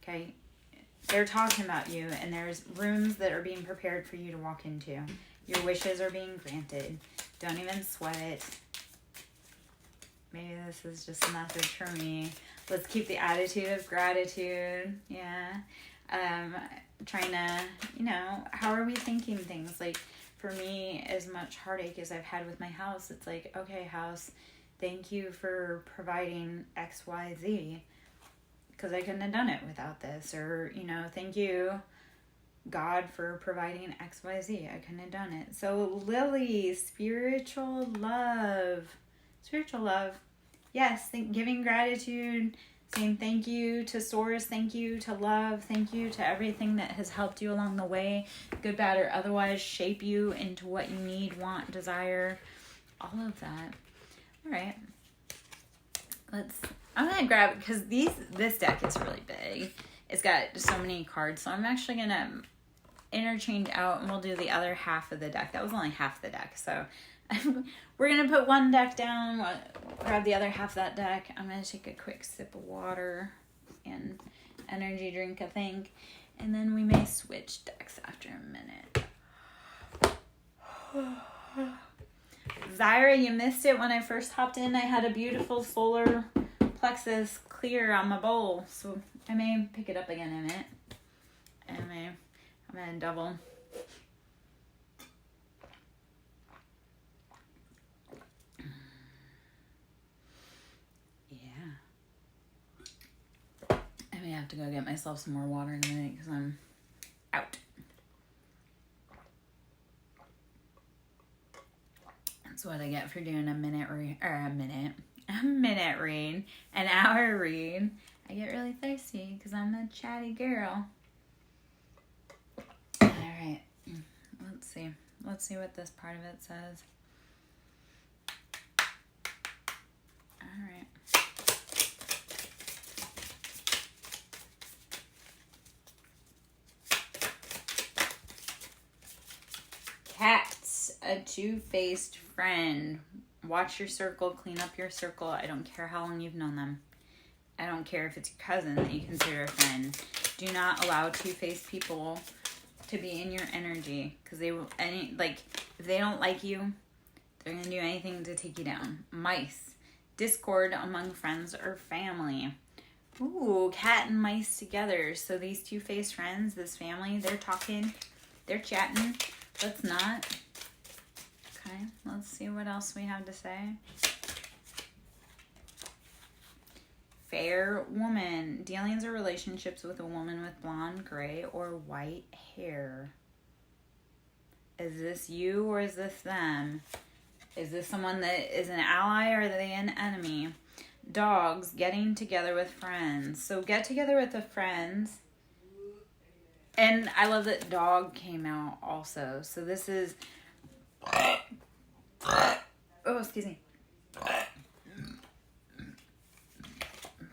okay? They're talking about you, and there's rooms that are being prepared for you to walk into. Your wishes are being granted. Don't even sweat it. Maybe this is just a message for me. Let's keep the attitude of gratitude. Yeah. Trying to, how are we thinking things? Like, for me, as much heartache as I've had with my house, it's like, okay, house, thank you for providing X, Y, Z. Because I couldn't have done it without this. Or, thank you, God, for providing X, Y, Z. I couldn't have done it. So, Lily, spiritual love. Spiritual love. Yes, giving gratitude, saying thank you to Source, thank you to love, thank you to everything that has helped you along the way, good, bad, or otherwise, shape you into what you need, want, desire, all of that. All right. I'm going to grab, because this deck is really big. It's got so many cards, so I'm actually going to interchange out, and we'll do the other half of the deck. That was only half the deck, so we're going to put one deck down, grab the other half of that deck. I'm going to take a quick sip of water and energy drink, I think, and then we may switch decks after a minute. Zyra, you missed it when I first hopped in. I had a beautiful solar plexus clear on my bowl, so I may pick it up again in a minute. I'm going to double. I have to go get myself some more water in a minute because I'm out. That's what I get for doing an hour read. I get really thirsty because I'm a chatty girl. All right, let's see what this part of it says. All right. Cats, a two-faced friend. Watch your circle, clean up your circle. I don't care how long you've known them. I don't care if it's your cousin that you consider a friend. Do not allow two-faced people to be in your energy, because they will, if they don't like you, they're going to do anything to take you down. Mice, discord among friends or family. Ooh, cat and mice together. So these two-faced friends, this family, they're talking, they're chatting. Let's not. Okay, let's see what else we have to say. Fair woman. Dealings or relationships with a woman with blonde, gray, or white hair. Is this you or is this them? Is this someone that is an ally or are they an enemy? Dogs. Getting together with friends. So get together with the friends. And I love that dog came out also. So this is... Oh, excuse me.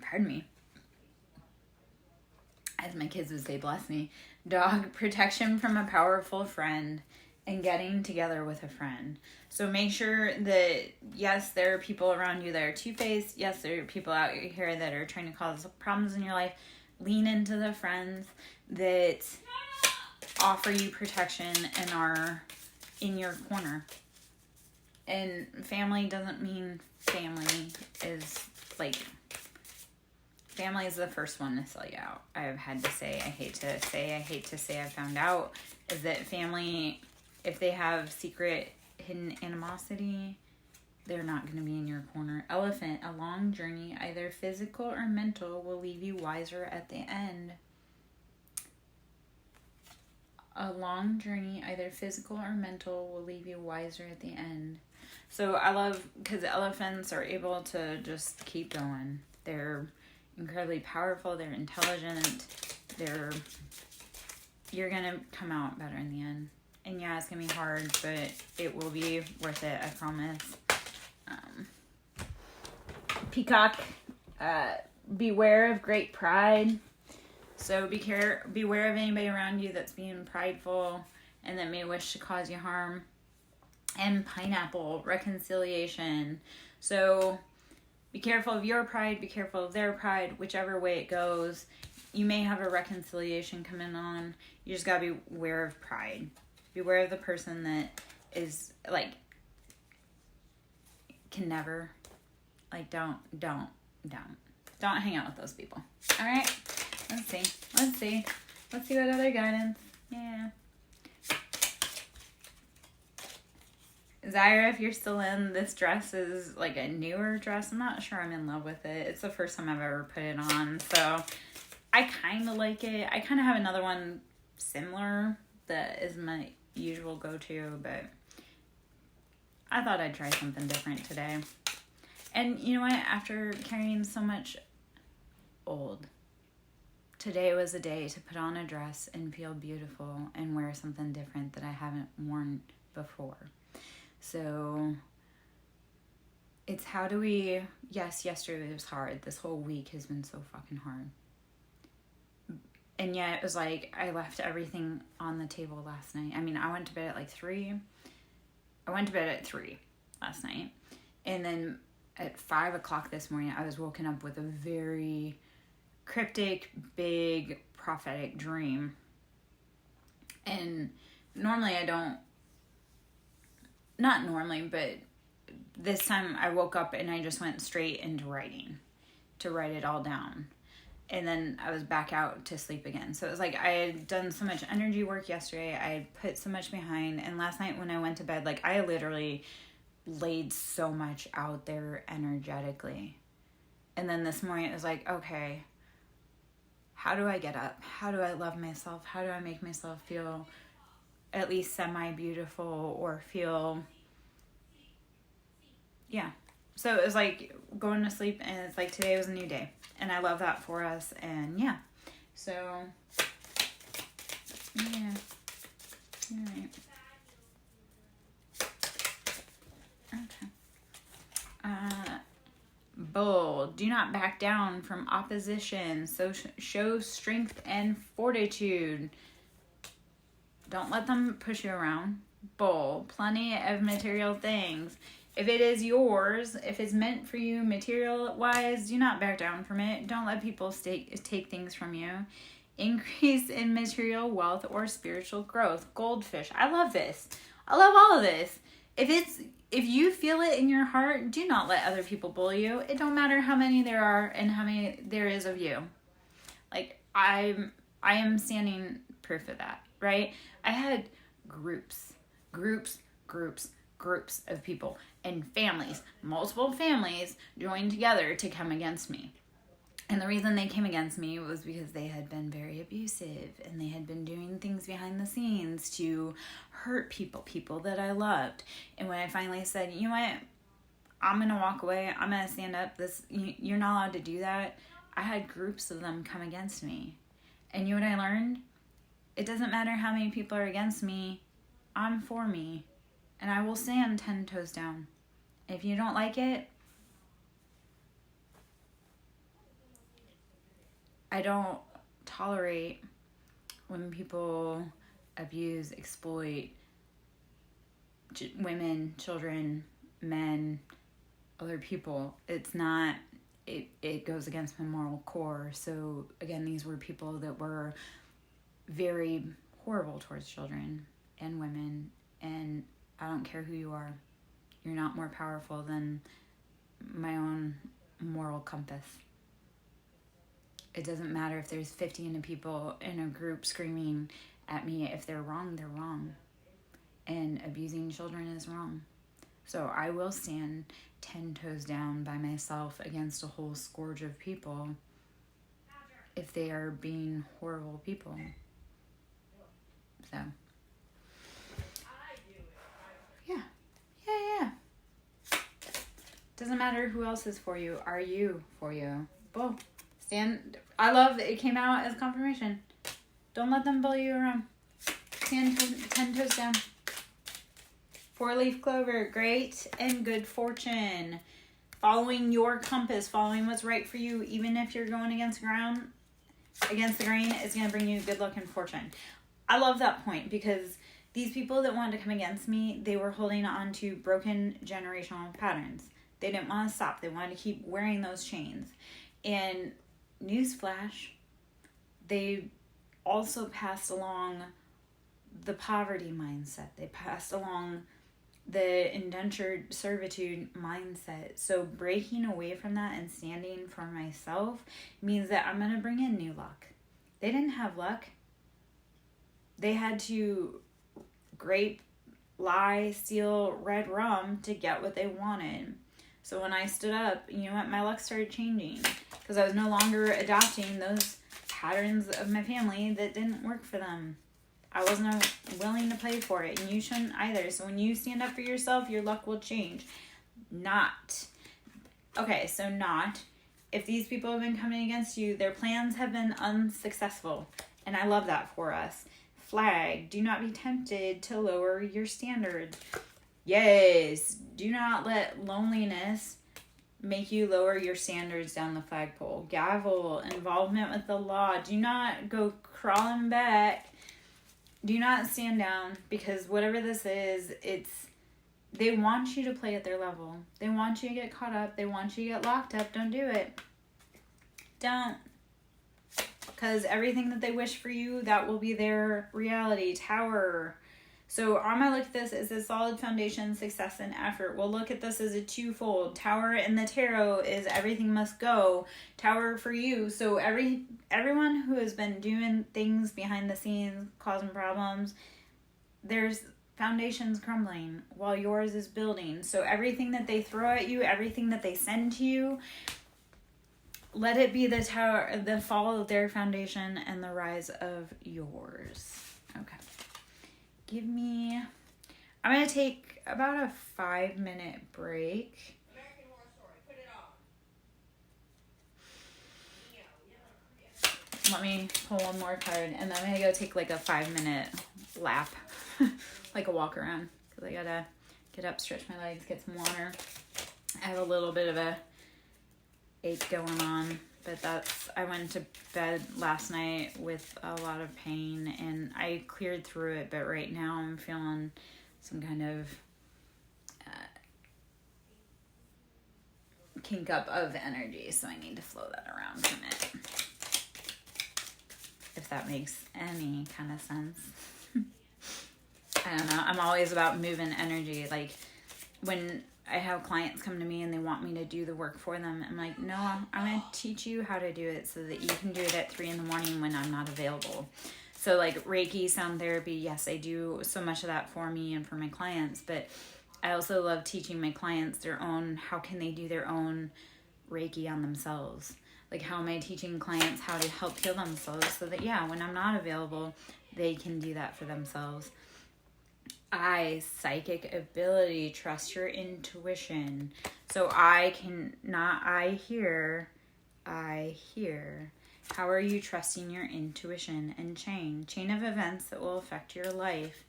Pardon me. As my kids would say, bless me. Dog, protection from a powerful friend and getting together with a friend. So make sure that, yes, there are people around you that are two-faced. Yes, there are people out here that are trying to cause problems in your life. Lean into the friends that offer you protection and are in your corner. And family doesn't mean family is family is the first one to sell you out. I've had to say, I hate to say, I found out is that family If they have secret hidden animosity, they're not going to be in your corner. Elephant, a long journey, either physical or mental, will leave you wiser at the end. A long journey, either physical or mental, will leave you wiser at the end. So I love, because elephants are able to just keep going. They're incredibly powerful. They're intelligent. You're going to come out better in the end. And yeah, it's going to be hard, but it will be worth it, I promise. Peacock, beware of great pride. So beware of anybody around you that's being prideful and that may wish to cause you harm. And pineapple, reconciliation. So be careful of your pride, be careful of their pride, whichever way it goes. You may have a reconciliation coming on. You just gotta be aware of pride. Beware of the person that is like, can never, like, don't hang out with those people. All right. Let's see what other guidance. Yeah. Zyra, if you're still in, this dress is like a newer dress. I'm not sure I'm in love with it. It's the first time I've ever put it on. So I kind of like it. I kind of have another one similar that is my usual go-to, but I thought I'd try something different today. And you know what? After carrying so much old, today was a day to put on a dress and feel beautiful and wear something different that I haven't worn before. So it's how do we, yes, yesterday was hard. This whole week has been so fucking hard. And yet it was like I left everything on the table last night. I mean, I went to bed at like 3. I went to bed at 3 last night. And then at 5 o'clock this morning, I was woken up with a very cryptic, big, prophetic dream. And normally I don't, not normally, but this time I woke up and I just went straight into writing to write it all down. And then I was back out to sleep again. So it was like I had done so much energy work yesterday. I had put so much behind. And last night when I went to bed, like I literally laid so much out there energetically. And then this morning it was like, okay, how do I get up? How do I love myself? How do I make myself feel at least semi-beautiful or feel, yeah. So it was like going to sleep and it's like today was a new day. And I love that for us. And yeah. So, yeah. All right. Okay. Bold. Do not back down from opposition. So show strength and fortitude. Don't let them push you around. Bold. Plenty of material things. If it is yours, if it's meant for you material-wise, do not back down from it. Don't let people take things from you. Increase in material wealth or spiritual growth. Goldfish. I love this. I love all of this. If you feel it in your heart, do not let other people bully you. It don't matter how many there are and how many there is of you. Like, I am standing proof of that, right? I had groups of people and families, multiple families joined together to come against me. And the reason they came against me was because they had been very abusive and they had been doing things behind the scenes to hurt people that I loved. And when I finally said, you know what, I'm going to walk away, I'm going to stand up, you're not allowed to do that, I had groups of them come against me. And you know what I learned? It doesn't matter how many people are against me, I'm for me. And I will stand 10 toes down. If you don't like it, I don't tolerate when people abuse, exploit women, children, men, other people. It's not, it goes against my moral core. So again, these were people that were very horrible towards children and women, and I don't care who you are. You're not more powerful than my own moral compass. It doesn't matter if there's 50 people in a group screaming at me. If they're wrong, they're wrong. and abusing children is wrong. So I will stand 10 toes down by myself against a whole scourge of people if they are being horrible people. So, yeah. Doesn't matter who else is for you. Are you for you? Boom. Stand. I love that it came out as confirmation. Don't let them bully you around. Stand 10 toes down. 4-leaf clover. Great and good fortune. Following your compass. Following what's right for you. Even if you're going against the grain, is going to bring you good luck and fortune. I love that point because these people that wanted to come against me, they were holding on to broken generational patterns. They didn't want to stop. They wanted to keep wearing those chains. And newsflash, they also passed along the poverty mindset. They passed along the indentured servitude mindset. So breaking away from that and standing for myself means that I'm going to bring in new luck. They didn't have luck. They had to grape, lie, steal red rum to get what they wanted. So when I stood up, you know what? My luck started changing because I was no longer adopting those patterns of my family that didn't work for them. I wasn't willing to pay for it, and you shouldn't either. So when you stand up for yourself, your luck will change. If these people have been coming against you, their plans have been unsuccessful. And I love that for us. Flag, do not be tempted to lower your standards. Yes, do not let loneliness make you lower your standards down the flagpole. Gavel, involvement with the law. Do not go crawling back. Do not stand down because whatever this is, they want you to play at their level. They want you to get caught up. They want you to get locked up. Don't do it. Don't. Because everything that they wish for you, that will be their reality. Tower. So I'm going to look at this as a solid foundation, success, and effort. We'll look at this as a twofold. Tower in the tarot is everything must go. Tower for you. So everyone who has been doing things behind the scenes, causing problems, there's foundations crumbling while yours is building. So everything that they throw at you, everything that they send to you, let it be the tower, the fall of their foundation and the rise of yours. Okay. I'm going to take about a 5-minute break. American Horror Story, put it on. Let me pull one more card, and then I'm going to go take like a 5-minute lap, like a walk around, because I got to get up, stretch my legs, get some water. I have a little bit of a ache going on, but I went to bed last night with a lot of pain and I cleared through it, but right now I'm feeling some kind of kink up of energy, so I need to flow that around from it, if that makes any kind of sense. I don't know, I'm always about moving energy. Like when I have clients come to me and they want me to do the work for them, I'm like, no, I'm going to teach you how to do it so that you can do it at 3 a.m. when I'm not available. So like Reiki, sound therapy, yes, I do so much of that for me and for my clients, but I also love teaching my clients how can they do their own Reiki on themselves? Like how am I teaching clients how to help heal themselves so that, when I'm not available, they can do that for themselves. Psychic ability, trust your intuition. So I hear. How are you trusting your intuition? And chain of events that will affect your life.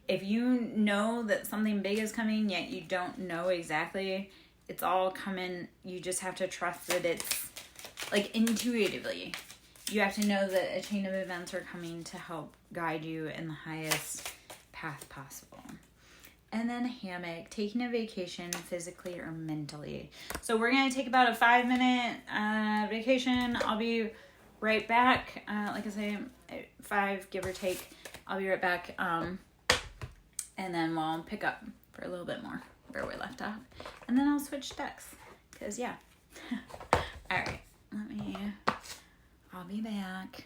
If you know that something big is coming, yet you don't know exactly, it's all coming. You just have to trust that it's like intuitively. You have to know that a chain of events are coming to help guide you in the highest path possible. And then hammock, taking a vacation physically or mentally. So we're going to take about a 5-minute vacation. I'll be right back. Like I say, 5, give or take. I'll be right back. And then we'll pick up for a little bit more where we left off. And then I'll switch decks. Because, All right. I'll be back.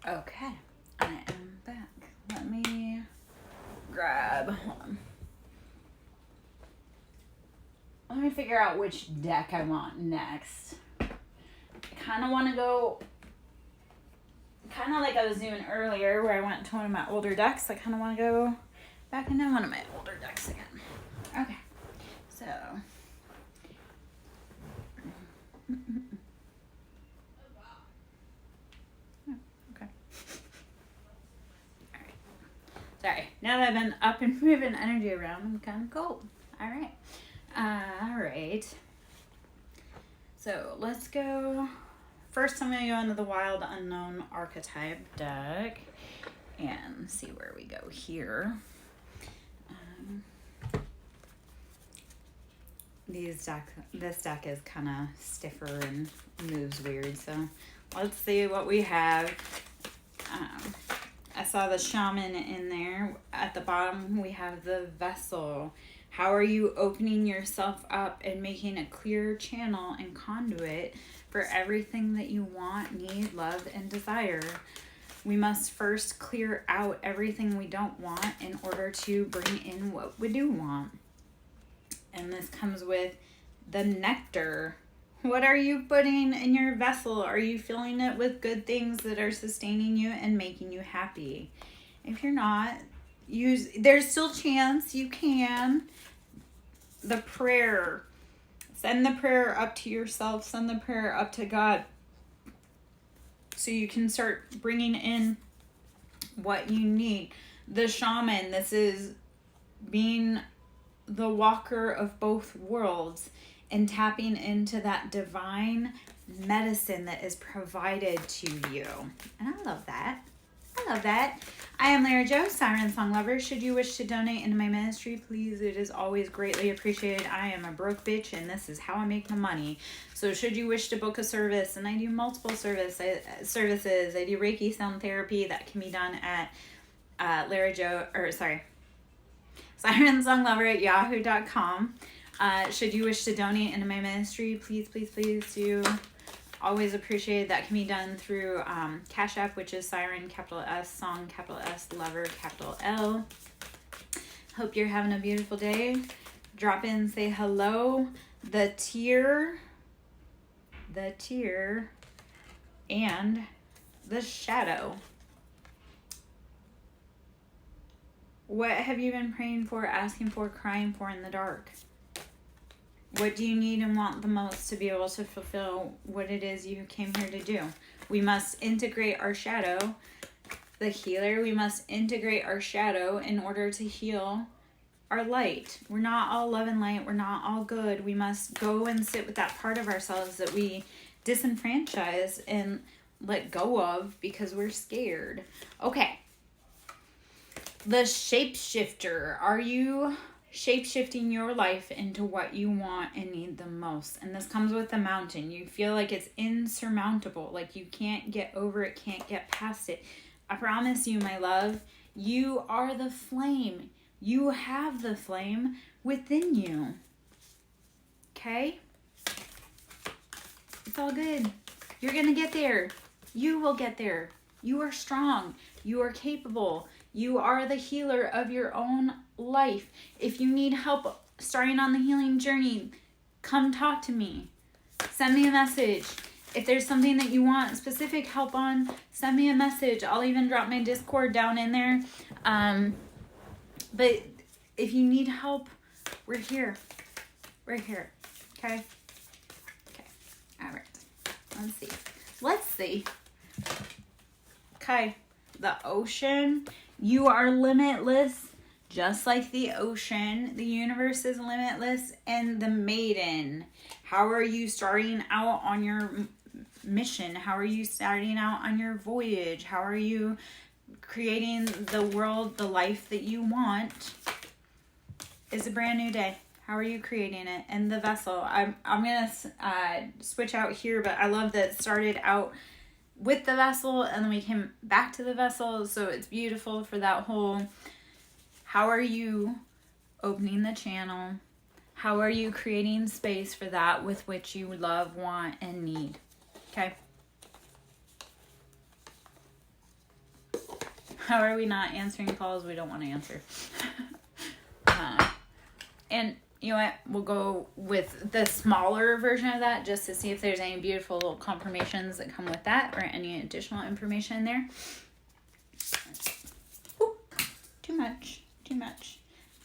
Okay, I am back. Let me grab, hold on. Let me figure out which deck I want next. I kind of want to go, kind of like I was doing earlier where I went to one of my older decks. I kind of want to go back into one of my older decks again. Okay, so. Okay. Alright. Sorry, now that I've been up and moving energy around, I'm kind of cold. Alright. Alright. So let's go. First, I'm going to go into the Wild Unknown Archetype deck and see where we go here. This deck is kind of stiffer and moves weird, so let's see what we have. I saw the Shaman in there. At the bottom, we have the Vessel. How are you opening yourself up and making a clear channel and conduit for everything that you want, need, love, and desire? We must first clear out everything we don't want in order to bring in what we do want. And this comes with the nectar. What are you putting in your vessel? Are you filling it with good things that are sustaining you and making you happy? If you're not, there's still chance you can. The prayer. Send the prayer up to yourself. Send the prayer up to God. So you can start bringing in what you need. The Shaman, this is being the walker of both worlds and tapping into that divine medicine that is provided to you. And I love that. I am Lara Jo, SirenSong lover. Should you wish to donate into my ministry, please, it is always greatly appreciated. I am a broke bitch and this is how I make my money. So should you wish to book a service, and I do multiple services. I do Reiki sound therapy that can be done at SirenSonglover@yahoo.com. Should you wish to donate into my ministry, please do. Always appreciate. That can be done through Cash App, which is Siren, capital S, Song, capital S, Lover, capital L. Hope you're having a beautiful day. Drop in, say hello. The tear, and the shadow. What have you been praying for, asking for, crying for in the dark? What do you need and want the most to be able to fulfill what it is you came here to do? We must integrate our shadow, the healer. We must integrate our shadow in order to heal our light. We're not all love and light. We're not all good. We must go and sit with that part of ourselves that we disenfranchise and let go of because we're scared. Okay. The shapeshifter. Are you shape-shifting your life into what you want and need the most? And this comes with the mountain. You feel like it's insurmountable, like you can't get over it, can't get past it. I promise you, my love, you are the flame. You have the flame within you. Okay? It's all good. You're gonna get there. You will get there. You are strong. You are capable. You are the healer of your own life. If you need help starting on the healing journey, come talk to me. Send me a message. If there's something that you want specific help on, send me a message. I'll even drop my Discord down in there. But if you need help, we're here. We're here. Okay? Okay. All right. Let's see. Okay. The ocean. You are limitless, just like the ocean. The universe is limitless. And the maiden. How are you starting out on your mission? How are you starting out on your voyage? How are you creating the world, the life that you want? It's a brand new day. How are you creating it? And the vessel. I'm going to switch out here, but I love that it started out with the vessel and then we came back to the vessel. So it's beautiful for that whole, how are you opening the channel? How are you creating space for that with which you love, want, and need? Okay. How are we not answering calls we don't want to answer? And you know what? We'll go with the smaller version of that just to see if there's any beautiful little confirmations that come with that or any additional information in there. Ooh, too much.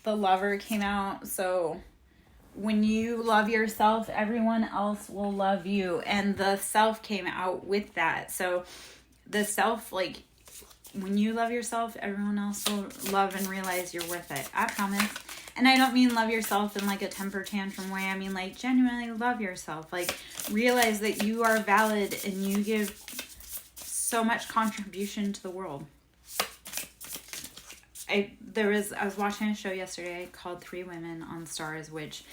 The Lover came out, so when you love yourself, everyone else will love you. And the Self came out with that. So the Self, like, when you love yourself, everyone else will love and realize you're worth it. I promise. And I don't mean love yourself in like a temper tantrum way. I mean like genuinely love yourself. Like realize that you are valid and you give so much contribution to the world. I was watching a show yesterday called 3 Women on Stars, which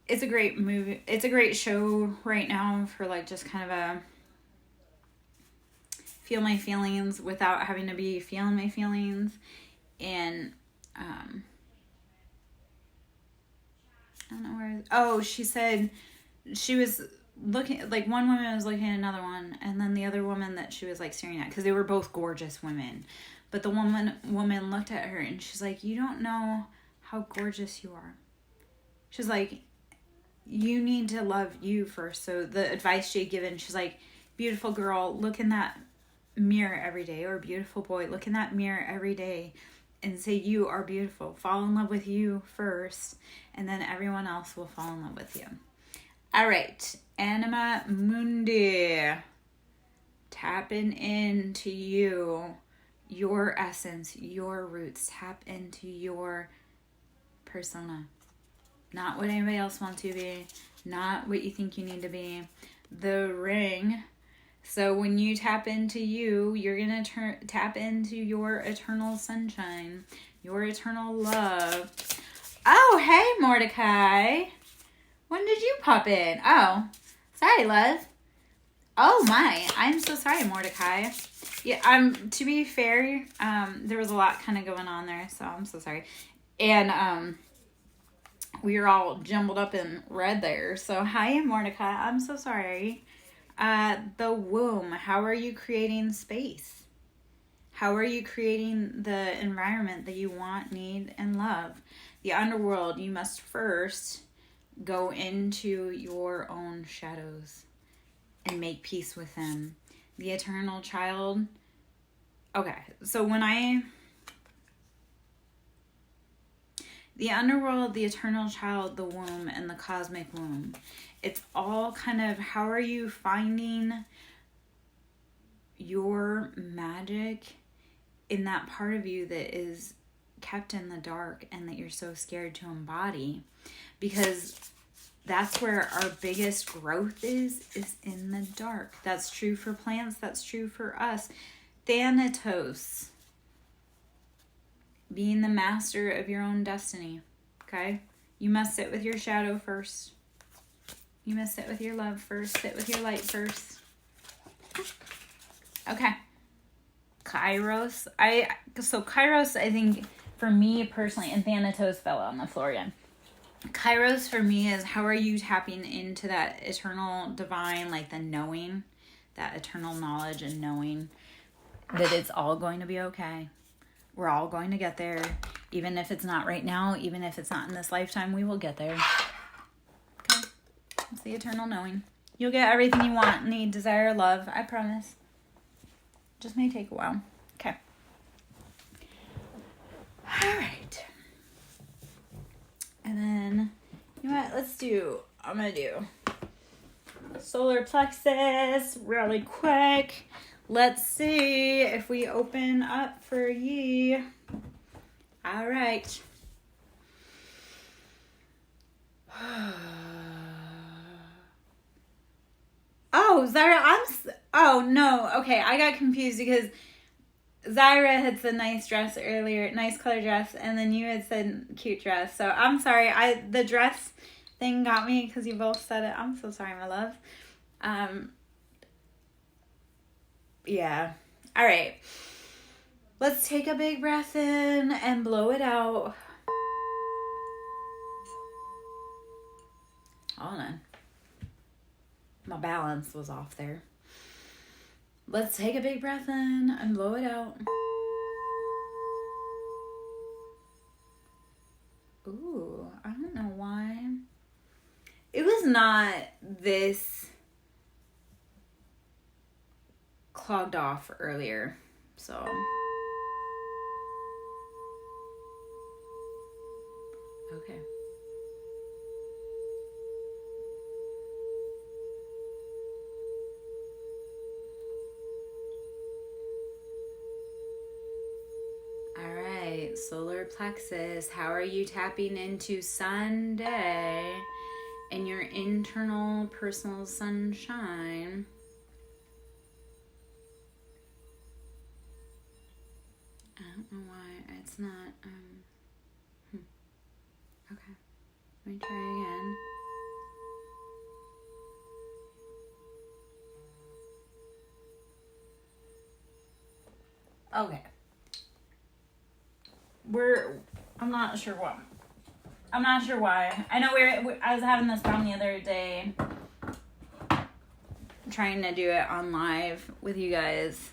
it's a great movie. It's a great show right now for like just kind of a feel my feelings without having to be feeling my feelings. And I don't know where. Oh, she said she was looking, like one woman was looking at another one, and then the other woman that she was like staring at, because they were both gorgeous women. But the woman looked at her and she's like, you don't know how gorgeous you are. She's like, you need to love you first. So the advice she had given, she's like, beautiful girl, look in that mirror every day, or beautiful boy, look in that mirror every day and say you are beautiful. Fall in love with you first, and then everyone else will fall in love with you. All right, Anima Mundi, tapping into you, your essence, your roots. Tap into your persona, not what anybody else wants you to be, not what you think you need to be. The Ring. So when you tap into you, you're going to tap into your eternal sunshine, your eternal love. Oh, hey, Mordecai. When did you pop in? Oh, sorry, love. Oh, my. I'm so sorry, Mordecai. Yeah, to be fair, there was a lot kind of going on there, so I'm so sorry. And we were all jumbled up in red there. So, hi, Mordecai. I'm so sorry. The Womb. How are you creating space? How are you creating the environment that you want, need, and love? The Underworld. You must first go into your own shadows and make peace with them. The Eternal Child. Okay, so the Underworld, the Eternal Child, the Womb, and the Cosmic Womb. It's all kind of, how are you finding your magic in that part of you that is kept in the dark and that you're so scared to embody? Because that's where our biggest growth is in the dark. That's true for plants. That's true for us. Thanatos. Being the master of your own destiny. Okay? You must sit with your shadow first. You must sit with your love first. Sit with your light first. Okay. Kairos. Kairos, I think, for me personally, and Thanatos fell on the floor again. Kairos for me is, how are you tapping into that eternal divine, like the knowing, that eternal knowledge and knowing that it's all going to be okay. We're all going to get there. Even if it's not right now, even if it's not in this lifetime, we will get there. Okay? It's the eternal knowing. You'll get everything you want, need, desire, love. I promise. Just may take a while. Okay. All right. And then, you know what? I'm going to do solar plexus really quick. Let's see if we open up for ye. All right. Oh, Zyra, oh no. Okay, I got confused because Zyra had said nice dress earlier, nice color dress, and then you had said cute dress. So I'm sorry. The dress thing got me because you both said it. I'm so sorry, my love. Yeah. All right. Let's take a big breath in and blow it out. Hold on. My balance was off there. Let's take a big breath in and blow it out. Ooh, I don't know why. It was not this clogged off earlier, so. Okay. All right, solar plexus. How are you tapping into Sunday and your internal personal sunshine? I don't know why it's not. Okay, let me try again. Okay. I'm not sure why. I know I was having this problem the other day, trying to do it on live with you guys.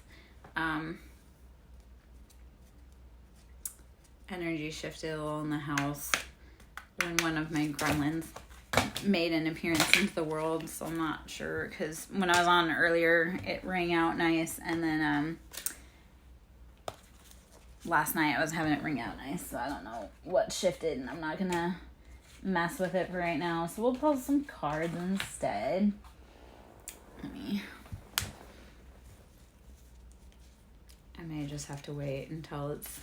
Energy shifted a little in the house when one of my gremlins made an appearance into the world, so I'm not sure, because when I was on earlier, it rang out nice, and then last night I was having it ring out nice, so I don't know what shifted, and I'm not gonna mess with it for right now. So we'll pull some cards instead. I may just have to wait until it's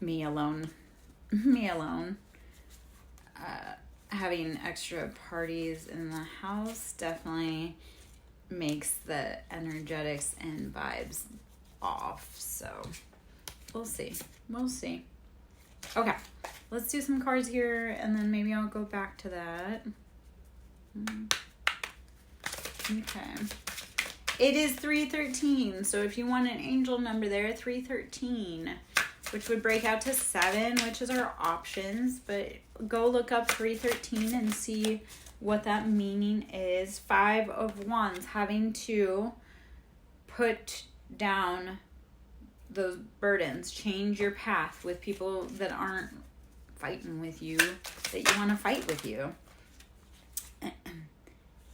me alone. Having extra parties in the house definitely makes the energetics and vibes off, so we'll see. Okay, let's do some cards here, and then maybe I'll go back to that. Okay. It is 313, so if you want an angel number there, 313, which would break out to 7, which is our options, but go look up 313 and see what that meaning is. 5 of Wands, having to put down those burdens, change your path with people that aren't fighting with you, that you want to fight with you.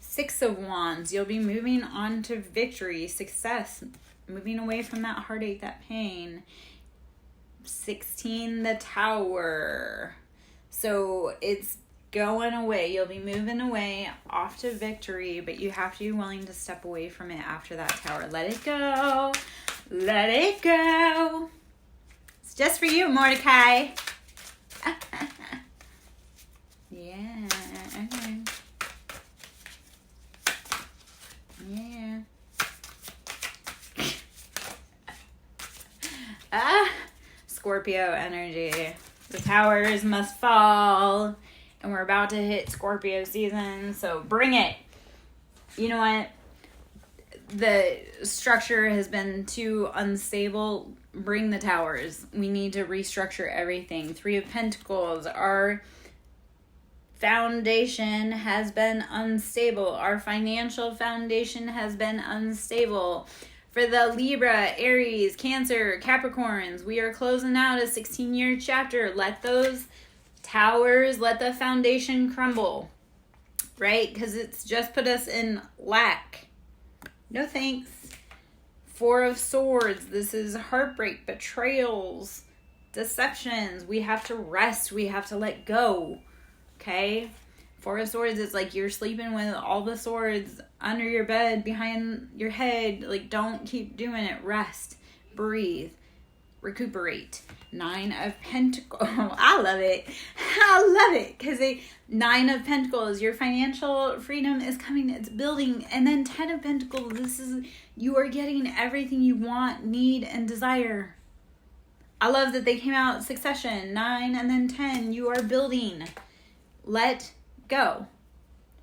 6 of Wands, you'll be moving on to victory, success, moving away from that heartache, that pain. 16, the Tower. So it's going away. You'll be moving away off to victory, but you have to be willing to step away from it after that Tower. Let it go. Let it go. It's just for you, Mordecai. Yeah, okay. Yeah. Scorpio energy. The towers must fall. And we're about to hit Scorpio season, so bring it. You know what? The structure has been too unstable. Bring the towers. We need to restructure everything. 3 of Pentacles. Our foundation has been unstable. Our financial foundation has been unstable. For the Libra, Aries, Cancer, Capricorns, we are closing out a 16-year chapter. Let those towers, let the foundation crumble, right? Because it's just put us in lack. No thanks. 4 of Swords. This is heartbreak, betrayals, deceptions. We have to rest. We have to let go. Okay? 4 of Swords is like you're sleeping with all the swords under your bed, behind your head. Like, don't keep doing it. Rest. Breathe. Recuperate. 9 of Pentacles. I love it. Because 9 of Pentacles, your financial freedom is coming. It's building. And then 10 of Pentacles, this is, you are getting everything you want, need, and desire. I love that they came out succession. 9 and then 10. You are building. Let go.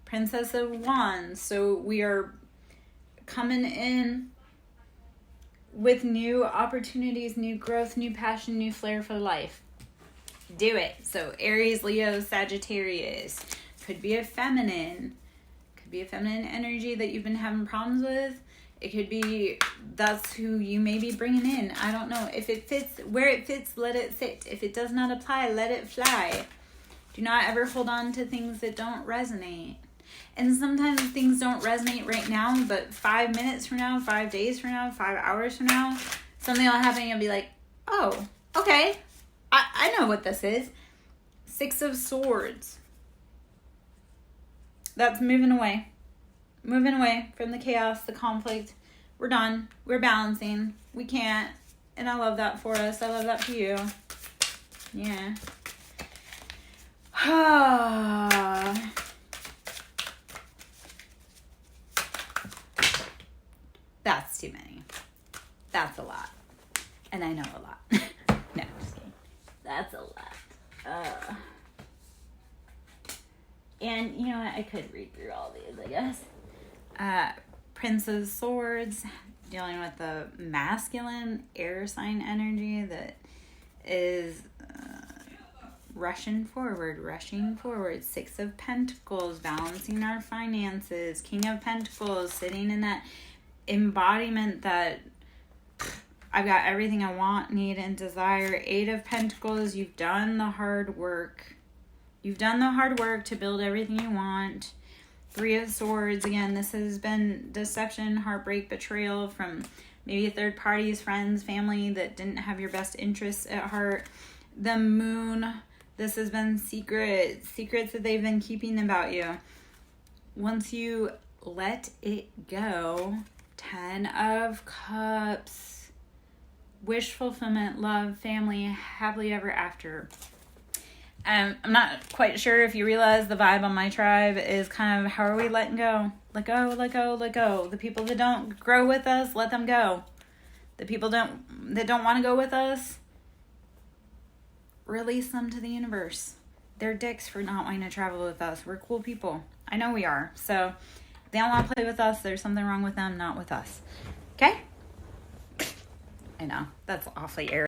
Princess of Wands. So we are coming in with new opportunities, new growth, new passion, new flair for life. Do it. So Aries, Leo, Sagittarius. Could be a feminine. Could be a feminine energy that you've been having problems with. It could be that's who you may be bringing in. I don't know. If it fits, where it fits, let it sit. If it does not apply, let it fly. Do not ever hold on to things that don't resonate. And sometimes things don't resonate right now, but 5 minutes from now, 5 days from now, 5 hours from now, something will happen and you'll be like, oh, okay, I know what this is. 6 of Swords. That's moving away. Moving away from the chaos, the conflict. We're done. We're balancing. We can't. And I love that for us. I love that for you. Yeah. That's too many. That's a lot. And I know a lot. No, just kidding. That's a lot. And you know what? I could read through all these, I guess. Prince of Swords, dealing with the masculine air sign energy that is rushing forward. 6 of Pentacles, balancing our finances. King of Pentacles, sitting in that embodiment that I've got everything I want, need, and desire. 8 of Pentacles, you've done the hard work. You've done the hard work to build everything you want. 3 of Swords, again, this has been deception, heartbreak, betrayal from maybe third parties, friends, family that didn't have your best interests at heart. The Moon, this has been secrets that they've been keeping about you. Once you let it go, 10 of Cups, wish fulfillment, love, family, happily ever after. I'm not quite sure if you realize the vibe on my tribe is kind of, how are we letting go? Let go, let go, let go. The people that don't grow with us, let them go. The people that don't want to go with us, release them to the universe. They're dicks for not wanting to travel with us. We're cool people. I know we are. So if they don't want to play with us, there's something wrong with them, not with us. Okay? I know. That's awfully arrogant.